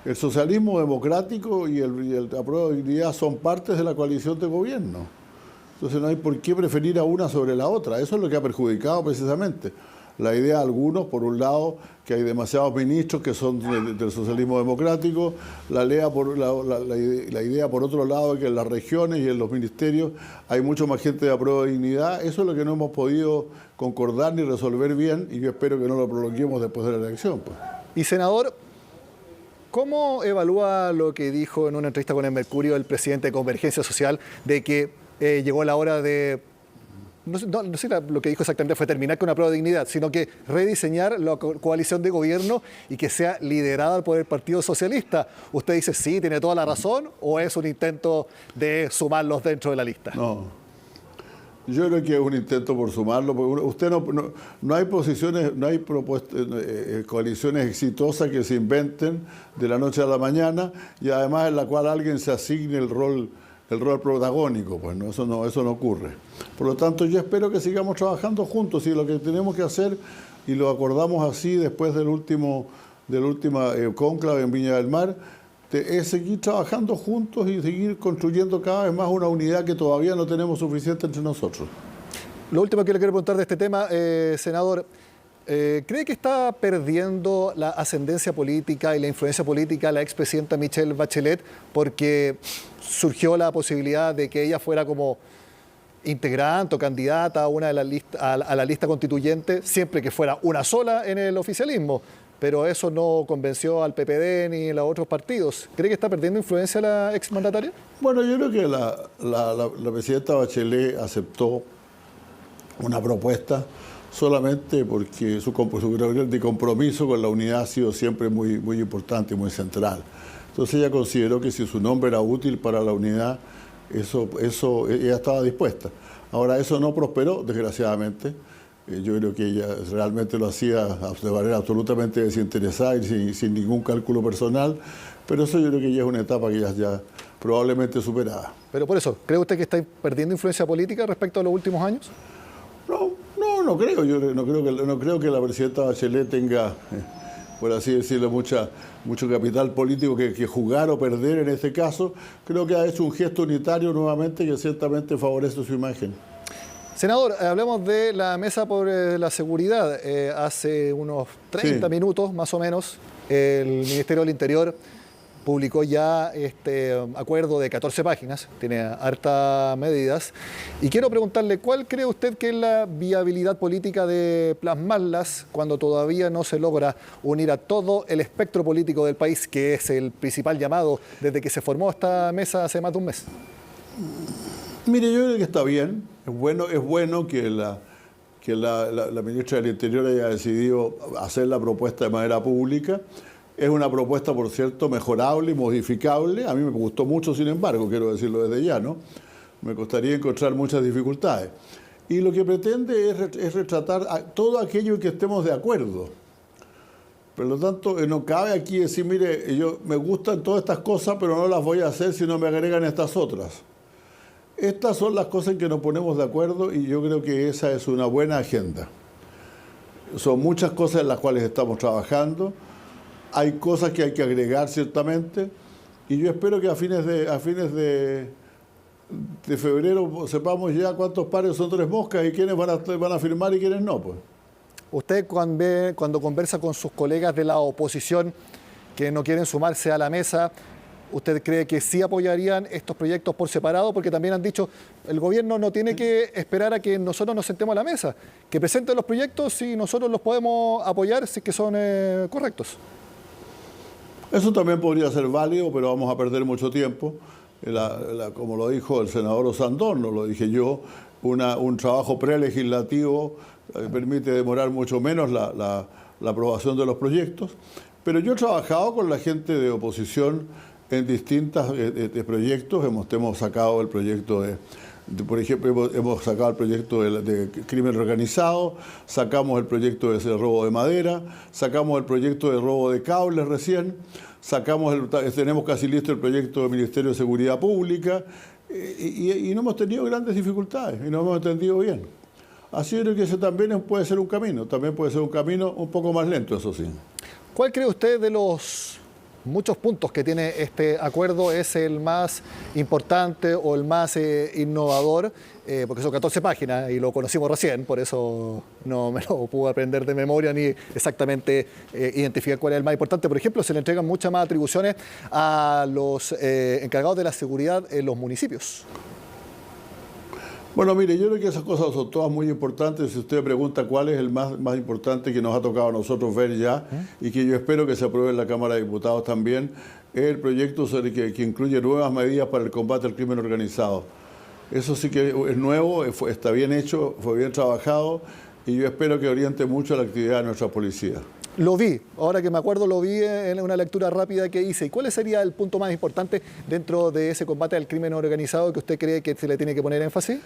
El Socialismo Democrático y el Apruebo Dignidad son partes de la coalición de gobierno. Entonces no hay por qué preferir a una sobre la otra. Eso es lo que ha perjudicado precisamente la idea de algunos, por un lado, que hay demasiados ministros que son del socialismo democrático, la idea por otro lado que en las regiones y en los ministerios hay mucho más gente de Apruebo Dignidad. Eso es lo que no hemos podido concordar ni resolver bien, y yo espero que no lo prolonguemos después de la elección, pues. Y senador, ¿cómo evalúa lo que dijo en una entrevista con El Mercurio el presidente de Convergencia Social de que llegó la hora de... No sé lo que dijo exactamente fue terminar con una Apruebo Dignidad, sino que rediseñar la coalición de gobierno y que sea liderada por el Partido Socialista? ¿Usted dice sí, tiene toda la razón, o es un intento de sumarlos dentro de la lista? No, yo creo que es un intento por sumarlo, porque usted no hay posiciones, no hay coaliciones exitosas que se inventen de la noche a la mañana y además en la cual alguien se asigne el rol protagónico, pues no, eso no ocurre. Por lo tanto, yo espero que sigamos trabajando juntos, y lo que tenemos que hacer, y lo acordamos así después del último cónclave en Viña del Mar, es seguir trabajando juntos y seguir construyendo cada vez más una unidad que todavía no tenemos suficiente entre nosotros. Lo último que le quiero preguntar de este tema, senador, ¿cree que está perdiendo la ascendencia política y la influencia política la expresidenta Michelle Bachelet porque surgió la posibilidad de que ella fuera como integrante o candidata a una de las listas, a la lista constituyente, siempre que fuera una sola en el oficialismo? Pero eso no convenció al PPD ni a los otros partidos. ¿Cree que está perdiendo influencia la exmandataria? Bueno, yo creo que la presidenta Bachelet aceptó una propuesta solamente porque su grado de compromiso con la unidad ha sido siempre muy, muy importante y muy central. Entonces ella consideró que si su nombre era útil para la unidad, eso ella estaba dispuesta. Ahora, eso no prosperó, desgraciadamente. Yo creo que ella realmente lo hacía de manera absolutamente desinteresada y sin ningún cálculo personal, pero eso yo creo que ya es una etapa que ya probablemente superada. Pero por eso, ¿cree usted que está perdiendo influencia política respecto a los últimos años? No creo. Yo no creo que la presidenta Bachelet tenga, por así decirlo, mucho capital político que jugar o perder en este caso. Creo que ha hecho un gesto unitario nuevamente que ciertamente favorece su imagen. Senador, hablemos de la Mesa por la Seguridad. Hace unos 30 minutos, más o menos, el Ministerio del Interior publicó ya este acuerdo de 14 páginas, tiene hartas medidas. Y quiero preguntarle, ¿cuál cree usted que es la viabilidad política de plasmarlas cuando todavía no se logra unir a todo el espectro político del país, que es el principal llamado desde que se formó esta mesa hace más de un mes? Mire, yo creo que está bien. Es bueno que la ministra del Interior haya decidido hacer la propuesta de manera pública. Es una propuesta, por cierto, mejorable y modificable. A mí me gustó mucho, sin embargo, quiero decirlo desde ya, ¿no? Me costaría encontrar muchas dificultades. Y lo que pretende es retratar todo aquello en que estemos de acuerdo. Por lo tanto, no cabe aquí decir, mire, me gustan todas estas cosas, pero no las voy a hacer si no me agregan estas otras. Estas son las cosas en que nos ponemos de acuerdo y yo creo que esa es una buena agenda. Son muchas cosas en las cuales estamos trabajando. Hay cosas que hay que agregar ciertamente y yo espero que a fines de febrero sepamos ya cuántos pares son tres moscas y quiénes van a firmar y quiénes no, pues. Usted cuando conversa con sus colegas de la oposición que no quieren sumarse a la mesa, ¿usted cree que sí apoyarían estos proyectos por separado? Porque también han dicho, el gobierno no tiene que esperar a que nosotros nos sentemos a la mesa, que presenten los proyectos y nosotros los podemos apoyar si es que son correctos. Eso también podría ser válido, pero vamos a perder mucho tiempo. Como lo dijo el senador Osandón, no lo dije yo, un trabajo prelegislativo permite demorar mucho menos la aprobación de los proyectos. Pero yo he trabajado con la gente de oposición en distintos proyectos. Hemos sacado el proyecto Por ejemplo, hemos sacado el proyecto de crimen organizado, sacamos el proyecto de robo de madera, sacamos el proyecto de robo de cables recién, tenemos casi listo el proyecto del Ministerio de Seguridad Pública y no hemos tenido grandes dificultades y nos hemos entendido bien. Así creo que ese también puede ser un camino, un poco más lento, eso sí. ¿Cuál cree usted de los muchos puntos que tiene este acuerdo es el más importante o el más innovador? Porque son 14 páginas y lo conocimos recién, por eso no me lo pude aprender de memoria ni exactamente identificar cuál es el más importante. Por ejemplo, se le entregan muchas más atribuciones a los encargados de la seguridad en los municipios. Bueno, mire, yo creo que esas cosas son todas muy importantes. Si usted me pregunta cuál es el más importante que nos ha tocado a nosotros ver ya y que yo espero que se apruebe en la Cámara de Diputados también, es el proyecto que incluye nuevas medidas para el combate al crimen organizado. Eso sí que es nuevo, está bien hecho, fue bien trabajado y yo espero que oriente mucho la actividad de nuestra policía. Lo vi, ahora que me acuerdo lo vi en una lectura rápida que hice. ¿Y cuál sería el punto más importante dentro de ese combate al crimen organizado que usted cree que se le tiene que poner énfasis?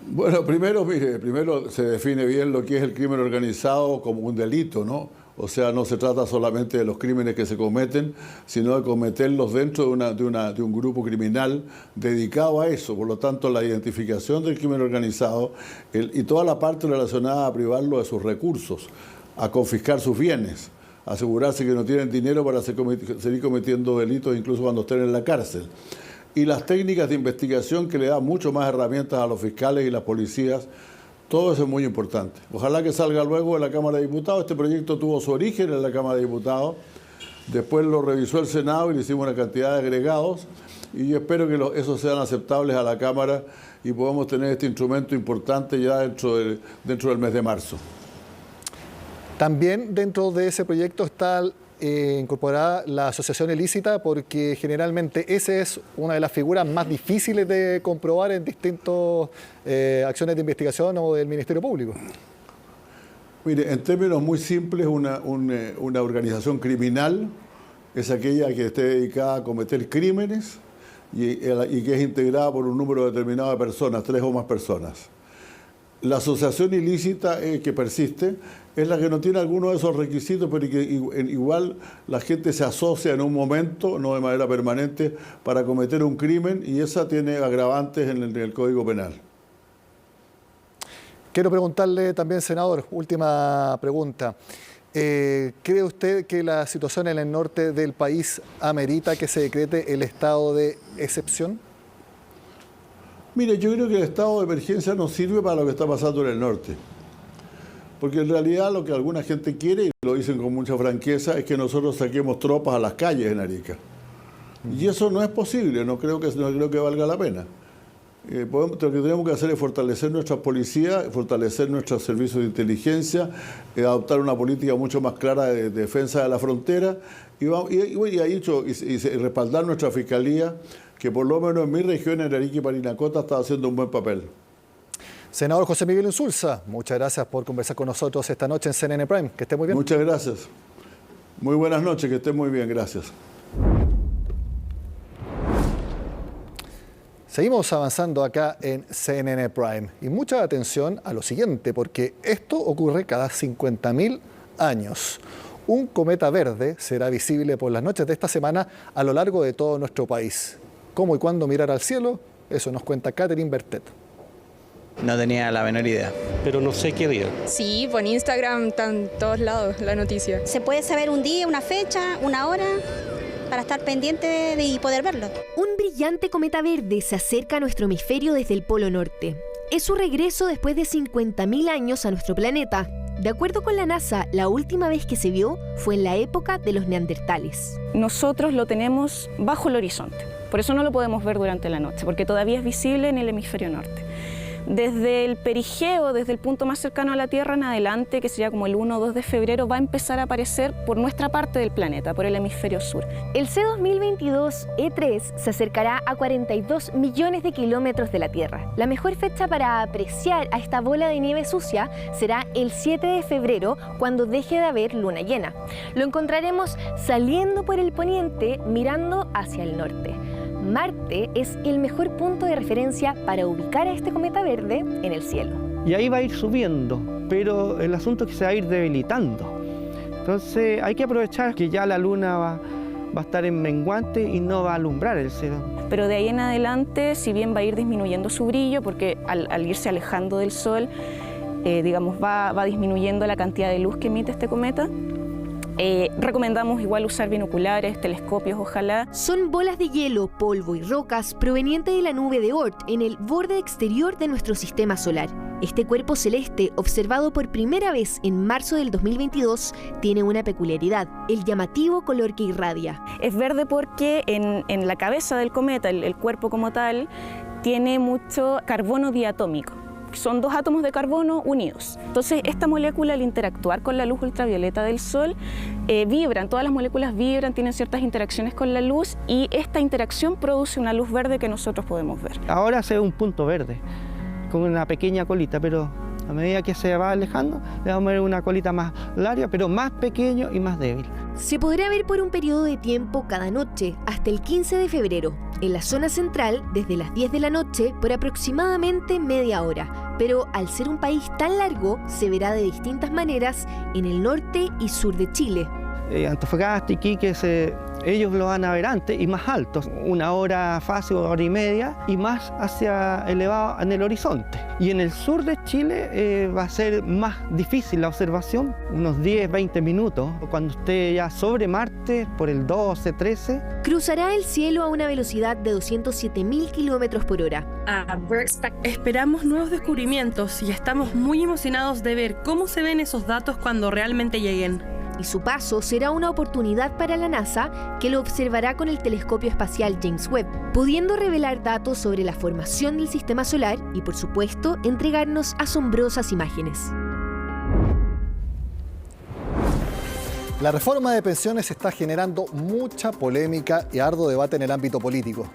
Bueno, primero se define bien lo que es el crimen organizado como un delito, ¿no? O sea, no se trata solamente de los crímenes que se cometen, sino de cometerlos dentro de un grupo criminal dedicado a eso. Por lo tanto, la identificación del crimen organizado y toda la parte relacionada a privarlo de sus recursos, a confiscar sus bienes, asegurarse que no tienen dinero para seguir cometiendo delitos incluso cuando estén en la cárcel. Y las técnicas de investigación que le dan mucho más herramientas a los fiscales y las policías, todo eso es muy importante. Ojalá que salga luego de la Cámara de Diputados. Este proyecto tuvo su origen en la Cámara de Diputados, después lo revisó el Senado y le hicimos una cantidad de agregados y yo espero que esos sean aceptables a la Cámara y podamos tener este instrumento importante ya dentro del mes de marzo. También dentro de ese proyecto está incorporada la asociación ilícita, porque generalmente esa es una de las figuras más difíciles de comprobar en distintas acciones de investigación o del Ministerio Público. Mire, en términos muy simples, una organización criminal es aquella que esté dedicada a cometer crímenes y que es integrada por un número determinado de personas, 3 o más personas. La asociación ilícita que persiste es la que no tiene alguno de esos requisitos, pero que igual la gente se asocia en un momento, no de manera permanente, para cometer un crimen y esa tiene agravantes en el Código Penal. Quiero preguntarle también, senador, última pregunta. ¿Cree usted que la situación en el norte del país amerita que se decrete el estado de excepción? Mire, yo creo que el estado de emergencia no sirve para lo que está pasando en el norte. Porque en realidad lo que alguna gente quiere, y lo dicen con mucha franqueza, es que nosotros saquemos tropas a las calles en Arica. Y eso no es posible, no creo que valga la pena. Lo que tenemos que hacer es fortalecer nuestras policías, fortalecer nuestros servicios de inteligencia, adoptar una política mucho más clara de defensa de la frontera y respaldar nuestra fiscalía, que por lo menos en mi región, en Arica y Parinacota, está haciendo un buen papel. Senador José Miguel Insulza, muchas gracias por conversar con nosotros esta noche en CNN Prime. Que esté muy bien. Muchas gracias. Muy buenas noches, que esté muy bien, gracias. Seguimos avanzando acá en CNN Prime. Y mucha atención a lo siguiente, porque esto ocurre cada 50.000 años. Un cometa verde será visible por las noches de esta semana a lo largo de todo nuestro país. ¿Cómo y cuándo mirar al cielo? Eso nos cuenta Catherine Bertet. No tenía la menor idea. Pero no sé qué día. Sí, por Instagram están en todos lados la noticia. Se puede saber un día, una fecha, una hora, para estar pendiente y poder verlo. Un brillante cometa verde se acerca a nuestro hemisferio desde el Polo Norte. Es su regreso después de 50.000 años a nuestro planeta. De acuerdo con la NASA, la última vez que se vio fue en la época de los neandertales. Nosotros lo tenemos bajo el horizonte, por eso no lo podemos ver durante la noche, porque todavía es visible en el hemisferio norte. Desde el perigeo, desde el punto más cercano a la Tierra en adelante, que sería como el 1 o 2 de febrero, va a empezar a aparecer por nuestra parte del planeta, por el hemisferio sur. El C2022 E3 se acercará a 42 millones de kilómetros de la Tierra. La mejor fecha para apreciar a esta bola de nieve sucia será el 7 de febrero, cuando deje de haber luna llena. Lo encontraremos saliendo por el poniente, mirando hacia el norte. Marte es el mejor punto de referencia para ubicar a este cometa verde en el cielo. Y ahí va a ir subiendo, pero el asunto es que se va a ir debilitando. Entonces hay que aprovechar que ya la Luna va a estar en menguante y no va a alumbrar el cielo. Pero de ahí en adelante, si bien va a ir disminuyendo su brillo, porque al irse alejando del Sol, digamos, va disminuyendo la cantidad de luz que emite este cometa. Recomendamos igual usar binoculares, telescopios, ojalá. Son bolas de hielo, polvo y rocas provenientes de la nube de Oort en el borde exterior de nuestro sistema solar. Este cuerpo celeste, observado por primera vez en marzo del 2022, tiene una peculiaridad, el llamativo color que irradia. Es verde porque en la cabeza del cometa, el cuerpo como tal, tiene mucho carbono diatómico. Son dos átomos de carbono unidos. Entonces, esta molécula, al interactuar con la luz ultravioleta del Sol, vibran, todas las moléculas vibran, tienen ciertas interacciones con la luz y esta interacción produce una luz verde que nosotros podemos ver. Ahora se ve un punto verde, con una pequeña colita, pero a medida que se va alejando, le vamos a ver una colita más larga, pero más pequeño y más débil. Se podrá ver por un periodo de tiempo cada noche, hasta el 15 de febrero, en la zona central, desde las 10 de la noche, por aproximadamente media hora. Pero al ser un país tan largo, se verá de distintas maneras en el norte y sur de Chile. Antofagasta, Iquique, ellos lo van a ver antes y más altos, 1 hora fácil, 1 hora y media, y más hacia elevado en el horizonte. Y en el sur de Chile va a ser más difícil la observación, unos 10-20 minutos, cuando esté ya sobre Marte por el 12-13. Cruzará el cielo a una velocidad de 207.000 kilómetros por hora. Esperamos nuevos descubrimientos y estamos muy emocionados de ver cómo se ven esos datos cuando realmente lleguen. Y su paso será una oportunidad para la NASA, que lo observará con el telescopio espacial James Webb, pudiendo revelar datos sobre la formación del sistema solar y, por supuesto, entregarnos asombrosas imágenes. La reforma de pensiones está generando mucha polémica y arduo debate en el ámbito político.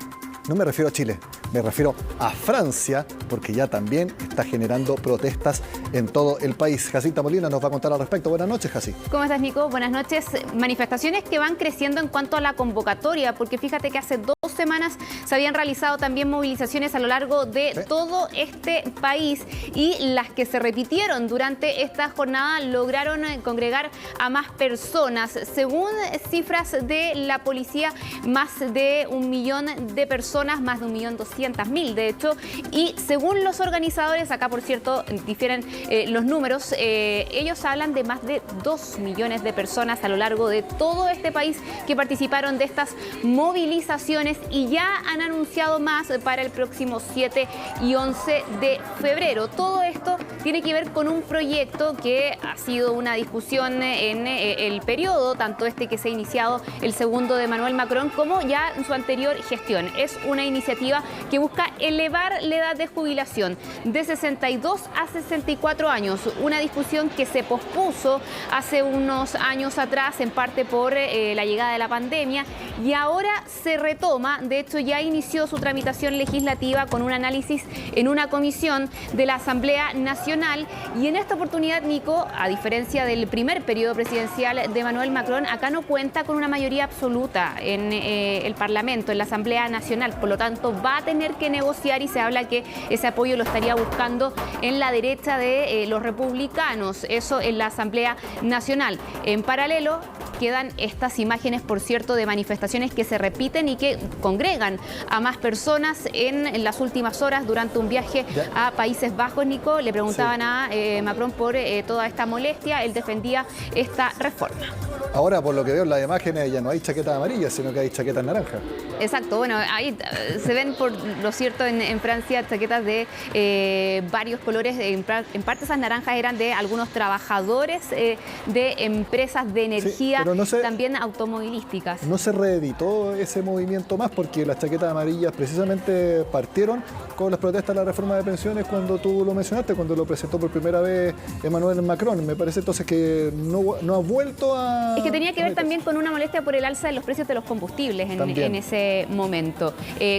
No me refiero a Chile, me refiero a Francia, porque ya también está generando protestas en todo el país. Jacinta Molina nos va a contar al respecto. Buenas noches, Jaci. ¿Cómo estás, Nico? Buenas noches. Manifestaciones que van creciendo en cuanto a la convocatoria, porque fíjate que hace 2 semanas se habían realizado también movilizaciones a lo largo de todo este país y las que se repitieron durante esta jornada lograron congregar a más personas. Según cifras de la policía, más de 1 millón de personas, más de 1.200.000 de hecho, y según los organizadores, acá por cierto difieren los números, ellos hablan de más de 2 millones de personas a lo largo de todo este país que participaron de estas movilizaciones y ya han anunciado más para el próximo 7 y 11 de febrero. Todo esto tiene que ver con un proyecto que ha sido una discusión en el periodo, tanto este que se ha iniciado, el segundo de Emmanuel Macron, como ya en su anterior gestión. Es una iniciativa que busca elevar la edad de jubilación de 62 a 64 años, una discusión que se pospuso hace unos años atrás, en parte por la llegada de la pandemia, y ahora se retoma. De hecho, ya inició su tramitación legislativa con un análisis en una comisión de la Asamblea Nacional, y en esta oportunidad, Nico, a diferencia del primer periodo presidencial de Emmanuel Macron, acá no cuenta con una mayoría absoluta en el Parlamento, en la Asamblea Nacional. Por lo tanto, va a tener que negociar y se habla que ese apoyo lo estaría buscando en la derecha de los republicanos, eso en la Asamblea Nacional. En paralelo, quedan estas imágenes, por cierto, de manifestaciones que se repiten y que congregan a más personas en las últimas horas durante un viaje a Países Bajos, Nico. Le preguntaban a Macron por toda esta molestia, él defendía esta reforma. Ahora, por lo que veo en las imágenes, ya no hay chaquetas amarillas, sino que hay chaquetas naranjas. Exacto, bueno, ahí se ven, por lo cierto, en Francia chaquetas de varios colores. En parte esas naranjas eran de algunos trabajadores de empresas de energía, también automovilísticas. No se reeditó ese movimiento más porque las chaquetas amarillas precisamente partieron con las protestas de la reforma de pensiones cuando tú lo mencionaste, cuando lo presentó por primera vez Emmanuel Macron. Me parece entonces que no ha vuelto a... Es que tenía que ver también con una molestia por el alza de los precios de los combustibles en ese este momento.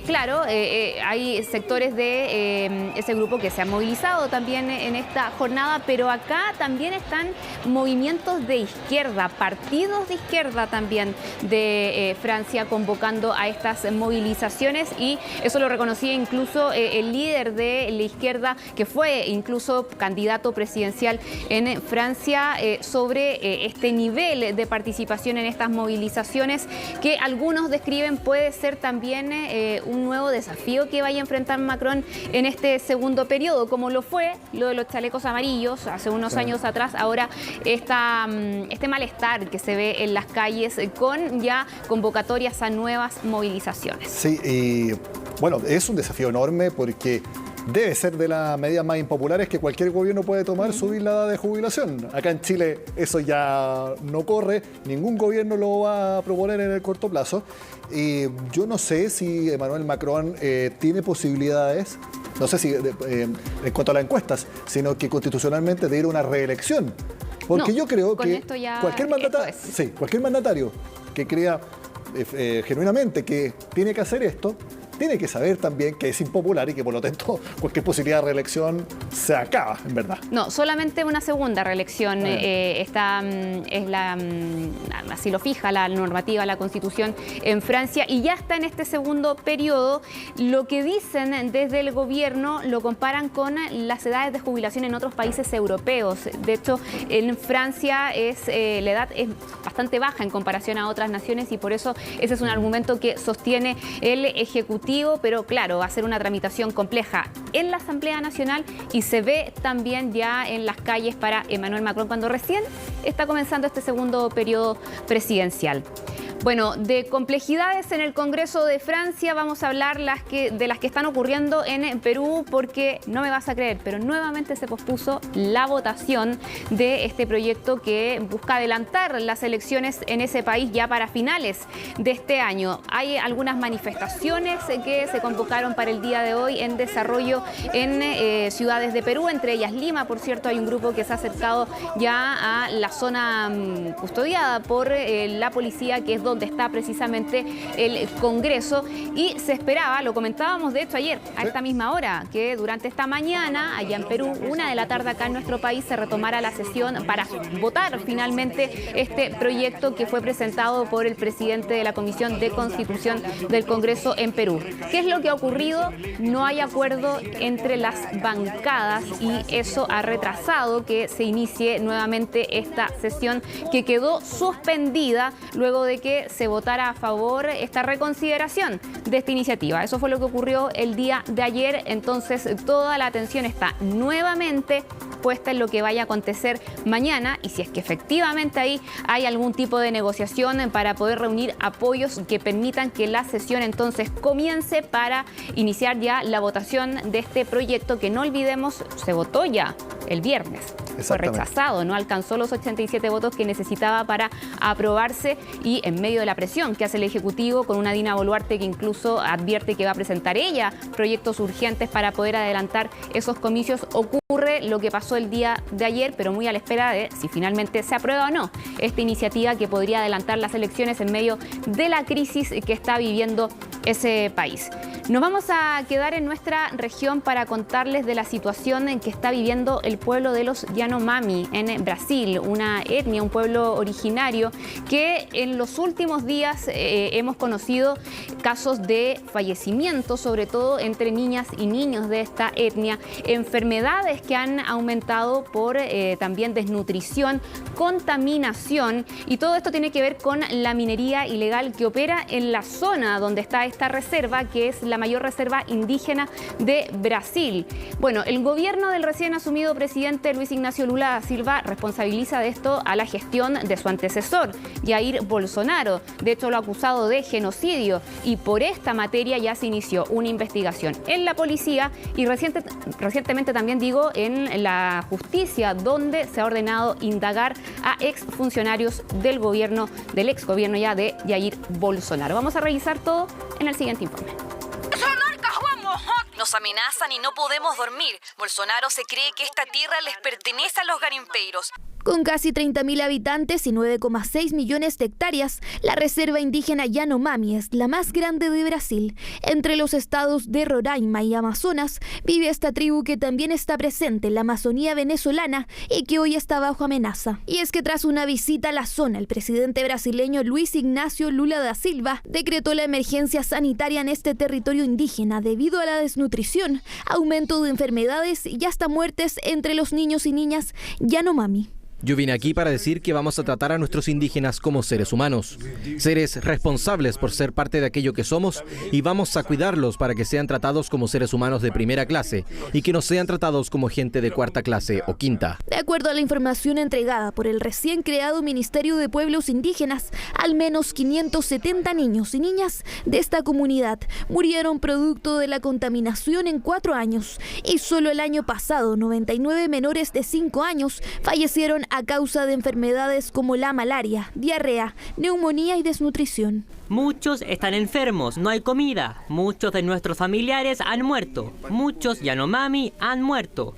Claro, hay sectores de ese grupo que se han movilizado también en esta jornada, pero acá también están movimientos de izquierda, partidos de izquierda también de Francia convocando a estas movilizaciones, y eso lo reconocía incluso el líder de la izquierda, que fue incluso candidato presidencial en Francia, sobre este nivel de participación en estas movilizaciones que algunos describen puede ser también un nuevo desafío que vaya a enfrentar Macron en este segundo periodo, como lo fue lo de los chalecos amarillos hace unos años atrás. Ahora este malestar que se ve en las calles con ya convocatorias a nuevas movilizaciones. Sí, y bueno, es un desafío enorme porque debe ser de las medidas más impopulares que cualquier gobierno puede tomar, subir la edad de jubilación. Acá en Chile eso ya no corre, ningún gobierno lo va a proponer en el corto plazo. Y yo no sé si Emmanuel Macron tiene posibilidades, no sé si en cuanto a las encuestas, sino que constitucionalmente de ir a una reelección. Porque yo creo que cualquier mandatario que crea genuinamente que tiene que hacer esto, tiene que saber también que es impopular y que por lo tanto cualquier posibilidad de reelección se acaba, en verdad. No, solamente una segunda reelección así lo fija la normativa, la Constitución en Francia, y ya está en este segundo periodo. Lo que dicen desde el gobierno lo comparan con las edades de jubilación en otros países europeos. De hecho, en Francia la edad es bastante baja en comparación a otras naciones, y por eso ese es un argumento que sostiene el Ejecutivo. Pero claro, va a ser una tramitación compleja en la Asamblea Nacional y se ve también ya en las calles para Emmanuel Macron cuando recién está comenzando este segundo periodo presidencial. Bueno, de complejidades en el Congreso de Francia vamos a hablar de las que están ocurriendo en Perú, porque no me vas a creer, pero nuevamente se pospuso la votación de este proyecto que busca adelantar las elecciones en ese país ya para finales de este año. Hay algunas manifestaciones que se convocaron para el día de hoy en desarrollo en ciudades de Perú, entre ellas Lima. Por cierto, hay un grupo que se ha acercado ya a la zona custodiada por la policía, que es donde está precisamente el Congreso, y se esperaba, lo comentábamos de hecho ayer a esta misma hora, que durante esta mañana allá en Perú, 1 de la tarde acá en nuestro país, se retomara la sesión para votar finalmente este proyecto que fue presentado por el presidente de la Comisión de Constitución del Congreso en Perú. ¿Qué es lo que ha ocurrido? No hay acuerdo entre las bancadas y eso ha retrasado que se inicie nuevamente esta sesión, que quedó suspendida luego de que se votara a favor esta reconsideración de esta iniciativa. Eso fue lo que ocurrió el día de ayer. Entonces toda la atención está nuevamente puesta en lo que vaya a acontecer mañana, y si es que efectivamente ahí hay algún tipo de negociación para poder reunir apoyos que permitan que la sesión entonces comience para iniciar ya la votación de este proyecto, que no olvidemos se votó ya el viernes. Fue rechazado, no alcanzó los 87 votos que necesitaba para aprobarse, y en medio de la presión que hace el Ejecutivo con una Dina Boluarte que incluso advierte que va a presentar ella proyectos urgentes para poder adelantar esos comicios, ocurre lo que pasó el día de ayer, pero muy a la espera de si finalmente se aprueba o no esta iniciativa que podría adelantar las elecciones en medio de la crisis que está viviendo ese país. Nos vamos a quedar en nuestra región para contarles de la situación en que está viviendo el pueblo de los Yanomami en Brasil, una etnia, un pueblo originario que en los últimos días hemos conocido casos de fallecimiento, sobre todo entre niñas y niños de esta etnia, enfermedades que han aumentado por también desnutrición, contaminación, y todo esto tiene que ver con la minería ilegal que opera en la zona donde está esta reserva, que es la mayor reserva indígena de Brasil. Bueno, el gobierno del recién asumido presidente Luis Ignacio Lula da Silva responsabiliza de esto a la gestión de su antecesor, Jair Bolsonaro. De hecho, lo ha acusado de genocidio, y por esta materia ya se inició una investigación en la policía y recientemente también en la justicia, donde se ha ordenado indagar a exfuncionarios del exgobierno ya de Jair Bolsonaro. Vamos a revisar todo en el siguiente informe. Nos amenazan y no podemos dormir. Bolsonaro se cree que esta tierra les pertenece a los garimpeiros. Con casi 30.000 habitantes y 9,6 millones de hectáreas, la reserva indígena Yanomami es la más grande de Brasil. Entre los estados de Roraima y Amazonas vive esta tribu que también está presente en la Amazonía venezolana y que hoy está bajo amenaza. Y es que tras una visita a la zona, el presidente brasileño Luis Ignacio Lula da Silva decretó la emergencia sanitaria en este territorio indígena debido a la desnutrición, aumento de enfermedades y hasta muertes entre los niños y niñas Yanomami. Yo vine aquí para decir que vamos a tratar a nuestros indígenas como seres humanos, seres responsables por ser parte de aquello que somos, y vamos a cuidarlos para que sean tratados como seres humanos de primera clase y que no sean tratados como gente de cuarta clase o quinta. De acuerdo a la información entregada por el recién creado Ministerio de Pueblos Indígenas, al menos 570 niños y niñas de esta comunidad murieron producto de la contaminación en 4 años, y solo el año pasado 99 menores de 5 años fallecieron a causa de enfermedades como la malaria, diarrea, neumonía y desnutrición. Muchos están enfermos, no hay comida. Muchos de nuestros familiares han muerto. Muchos Yanomami han muerto.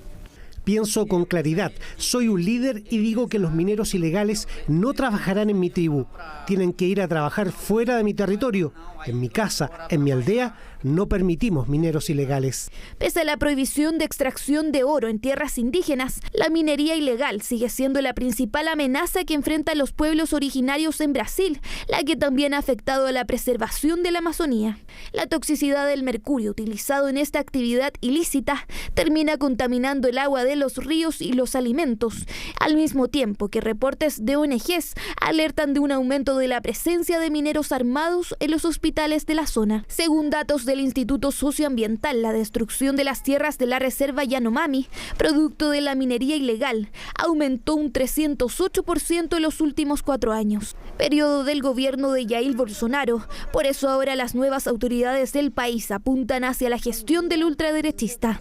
Pienso con claridad, soy un líder y digo que los mineros ilegales no trabajarán en mi tribu. Tienen que ir a trabajar fuera de mi territorio. En mi casa, en mi aldea, no permitimos mineros ilegales. Pese a la prohibición de extracción de oro en tierras indígenas, la minería ilegal sigue siendo la principal amenaza que enfrentan los pueblos originarios en Brasil, la que también ha afectado a la preservación de la Amazonía. La toxicidad del mercurio utilizado en esta actividad ilícita termina contaminando el agua de los ríos y los alimentos, al mismo tiempo que reportes de ONGs alertan de un aumento de la presencia de mineros armados en los hospitales de la zona. Según datos del Instituto Socioambiental, la destrucción de las tierras de la reserva Yanomami, producto de la minería ilegal, aumentó un 308% en los últimos 4 años. Periodo del gobierno de Jair Bolsonaro. Por eso ahora las nuevas autoridades del país apuntan hacia la gestión del ultraderechista.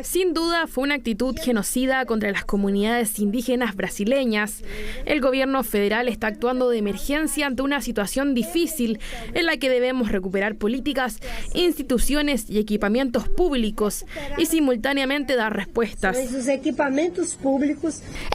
Sin duda fue una actitud genocida contra las comunidades indígenas brasileñas. El gobierno federal está actuando de emergencia ante una situación difícil en la que debemos recuperar políticas, instituciones y equipamientos públicos y simultáneamente dar respuestas.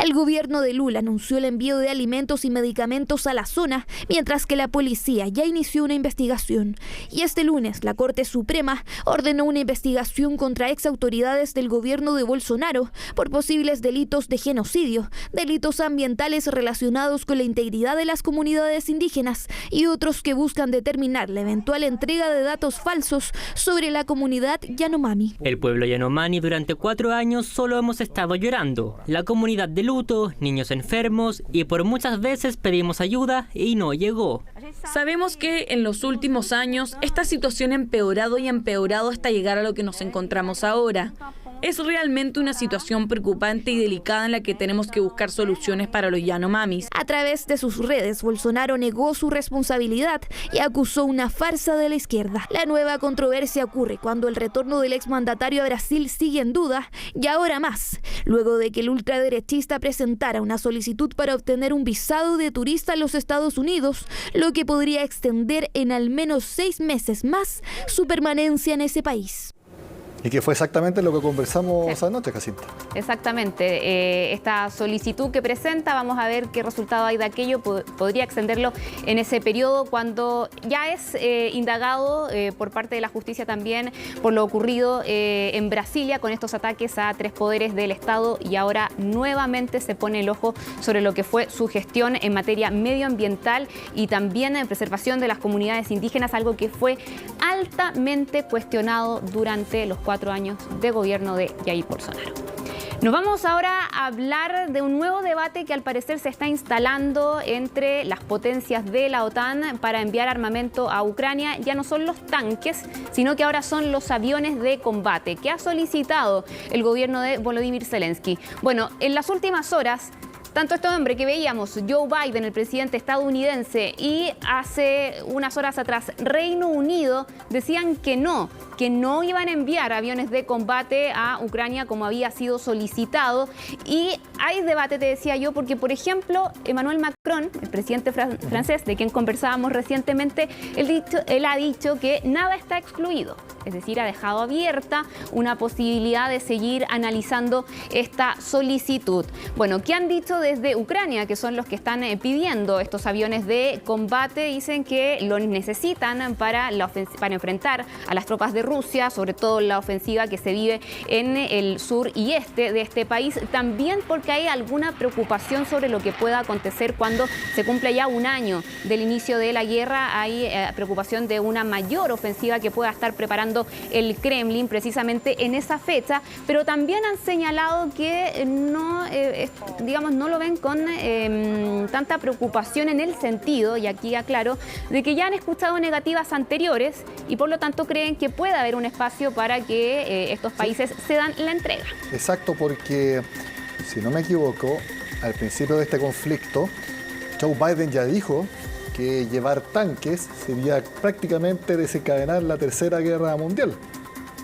El gobierno de Lula anunció el envío de alimentos y medicamentos a la zona, mientras que la policía ya inició una investigación. Y este lunes la Corte Suprema ordenó una investigación contra exautoridades del gobierno de Bolsonaro por posibles delitos de genocidio, delitos ambientales relacionados con la integridad de las comunidades indígenas y otros que buscan determinar la eventual entrega de datos falsos sobre la comunidad Yanomami. El pueblo Yanomami durante 4 años solo hemos estado llorando. La comunidad de luto, niños enfermos, y por muchas veces pedimos ayuda y no llegó. Sabemos que en los últimos años esta situación ha empeorado y empeorado hasta llegar a lo que nos encontramos ahora. Es realmente una situación preocupante y delicada en la que tenemos que buscar soluciones para los Yanomamis. A través de sus redes, Bolsonaro negó su responsabilidad y acusó una farsa de la izquierda. La nueva controversia ocurre cuando el retorno del exmandatario a Brasil sigue en duda, y ahora más, luego de que el ultraderechista presentara una solicitud para obtener un visado de turista a los Estados Unidos, lo que podría extender en al menos 6 meses más su permanencia en ese país. Y que fue exactamente lo que conversamos anoche, Jacinta. Exactamente. Esta solicitud que presenta, vamos a ver qué resultado hay de aquello. Podría extenderlo en ese periodo cuando ya es indagado por parte de la justicia también por lo ocurrido en Brasilia con estos ataques a 3 poderes del Estado, y ahora nuevamente se pone el ojo sobre lo que fue su gestión en materia medioambiental y también en preservación de las comunidades indígenas, algo que fue altamente cuestionado durante los 4 años de gobierno de Jair Bolsonaro. Nos vamos ahora a hablar de un nuevo debate que al parecer se está instalando entre las potencias de la OTAN para enviar armamento a Ucrania. Ya no son los tanques, sino que ahora son los aviones de combate que ha solicitado el gobierno de Volodymyr Zelensky. Bueno, en las últimas horas Tanto este hombre que veíamos, Joe Biden, el presidente estadounidense, y hace unas horas atrás Reino Unido, decían que no iban a enviar aviones de combate a Ucrania como había sido solicitado. Y hay debate, te decía yo, porque, por ejemplo, Emmanuel Macron, el presidente francés, de quien conversábamos recientemente, él ha dicho que nada está excluido. Es decir, ha dejado abierta una posibilidad de seguir analizando esta solicitud. Bueno, ¿qué han dicho desde Ucrania, que son los que están pidiendo estos aviones de combate? Dicen que lo necesitan para enfrentar a las tropas de Rusia, sobre todo la ofensiva que se vive en el sur y este de este país. También porque hay alguna preocupación sobre lo que pueda acontecer cuando se cumple ya un año del inicio de la guerra. Hay preocupación de una mayor ofensiva que pueda estar preparando el Kremlin precisamente en esa fecha, pero también han señalado que no lo ven con tanta preocupación en el sentido, y aquí aclaro, de que ya han escuchado negativas anteriores y por lo tanto creen que puede haber un espacio para que estos países cedan la entrega. Exacto, porque si no me equivoco, al principio de este conflicto, Joe Biden ya dijo que llevar tanques sería prácticamente desencadenar la Tercera Guerra Mundial.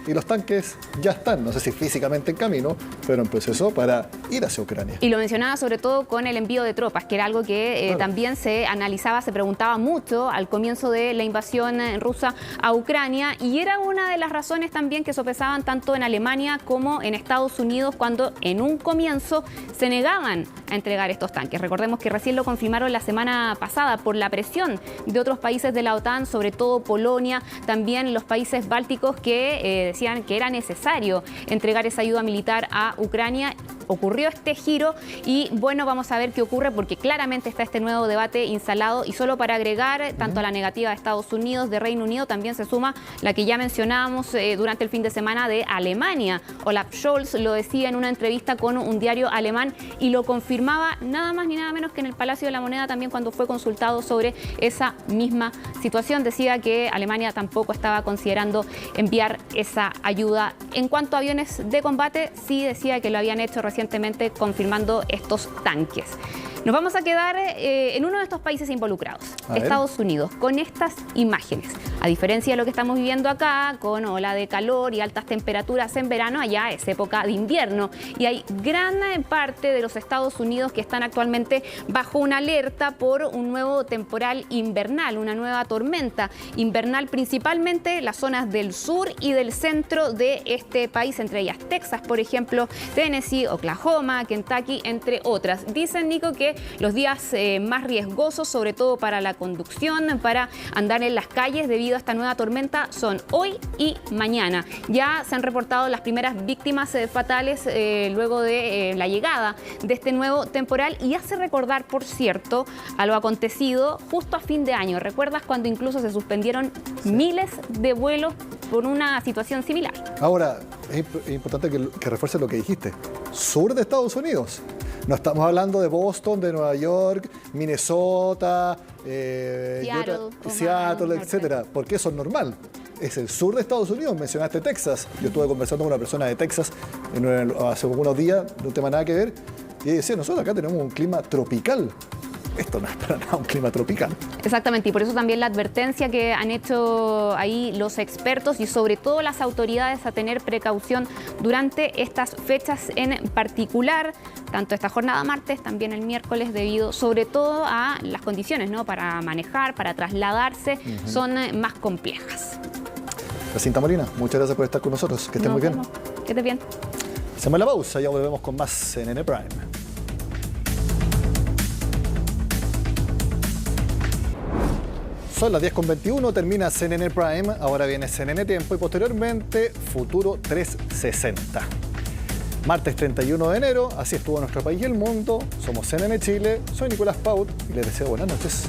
Y los tanques ya están, no sé si físicamente en camino, pero en proceso para ir hacia Ucrania. Y lo mencionaba sobre todo con el envío de tropas, que era algo que también se analizaba, se preguntaba mucho al comienzo de la invasión rusa a Ucrania, y era una de las razones también que sopesaban tanto en Alemania como en Estados Unidos cuando en un comienzo se negaban a entregar estos tanques. Recordemos que recién lo confirmaron la semana pasada por la presión de otros países de la OTAN, sobre todo Polonia, también los países bálticos que decían que era necesario entregar esa ayuda militar a Ucrania. Ocurrió este giro y bueno, vamos a ver qué ocurre, porque claramente está este nuevo debate instalado. Y solo para agregar, tanto a la negativa de Estados Unidos, de Reino Unido, también se suma la que ya mencionábamos durante el fin de semana de Alemania. Olaf Scholz lo decía en una entrevista con un diario alemán y lo confirmaba nada más ni nada menos que en el Palacio de la Moneda también, cuando fue consultado sobre esa misma situación. Decía que Alemania tampoco estaba considerando enviar esa ayuda. En cuanto a aviones de combate, sí decía que lo habían hecho recientemente, confirmando estos tanques. Nos vamos a quedar en uno de estos países involucrados, Estados Unidos, con estas imágenes. A diferencia de lo que estamos viviendo acá, con ola de calor y altas temperaturas en verano, allá es época de invierno. Y hay gran parte de los Estados Unidos que están actualmente bajo una alerta por un nuevo temporal invernal, una nueva tormenta invernal, principalmente las zonas del sur y del centro de este país, entre ellas Texas, por ejemplo, Tennessee, Oklahoma, Kentucky, entre otras. Dicen, Nico, que los días más riesgosos, sobre todo para la conducción, para andar en las calles debido a esta nueva tormenta, son hoy y mañana. Ya se han reportado las primeras víctimas fatales luego de la llegada de este nuevo temporal, y hace recordar, por cierto, a lo acontecido justo a fin de año. ¿Recuerdas cuando incluso se suspendieron miles de vuelos por una situación similar? Ahora, es importante que refuerce lo que dijiste. Sur de Estados Unidos. No estamos hablando de Boston, de Nueva York, Minnesota, Seattle, etcétera, porque eso es normal. Es el sur de Estados Unidos. Mencionaste Texas. Yo estuve conversando con una persona de Texas hace algunos días, no tengo nada que ver, y decía, nosotros acá tenemos un clima tropical. Esto no es para nada un clima tropical. Exactamente, y por eso también la advertencia que han hecho ahí los expertos y sobre todo las autoridades a tener precaución durante estas fechas en particular, tanto esta jornada martes, también el miércoles, debido sobre todo a las condiciones, ¿no?, para manejar, para trasladarse, son más complejas. Jacinta Molina, muchas gracias por estar con nosotros. Que estén muy bien. Que estés bien. Hacemos la pausa, ya volvemos con más CNN Prime. Son las 10:21, termina CNN Prime, ahora viene CNN Tiempo y posteriormente Futuro 360. Martes 31 de enero, así estuvo nuestro país y el mundo. Somos CNN Chile, soy Nicolás Paut y les deseo buenas noches.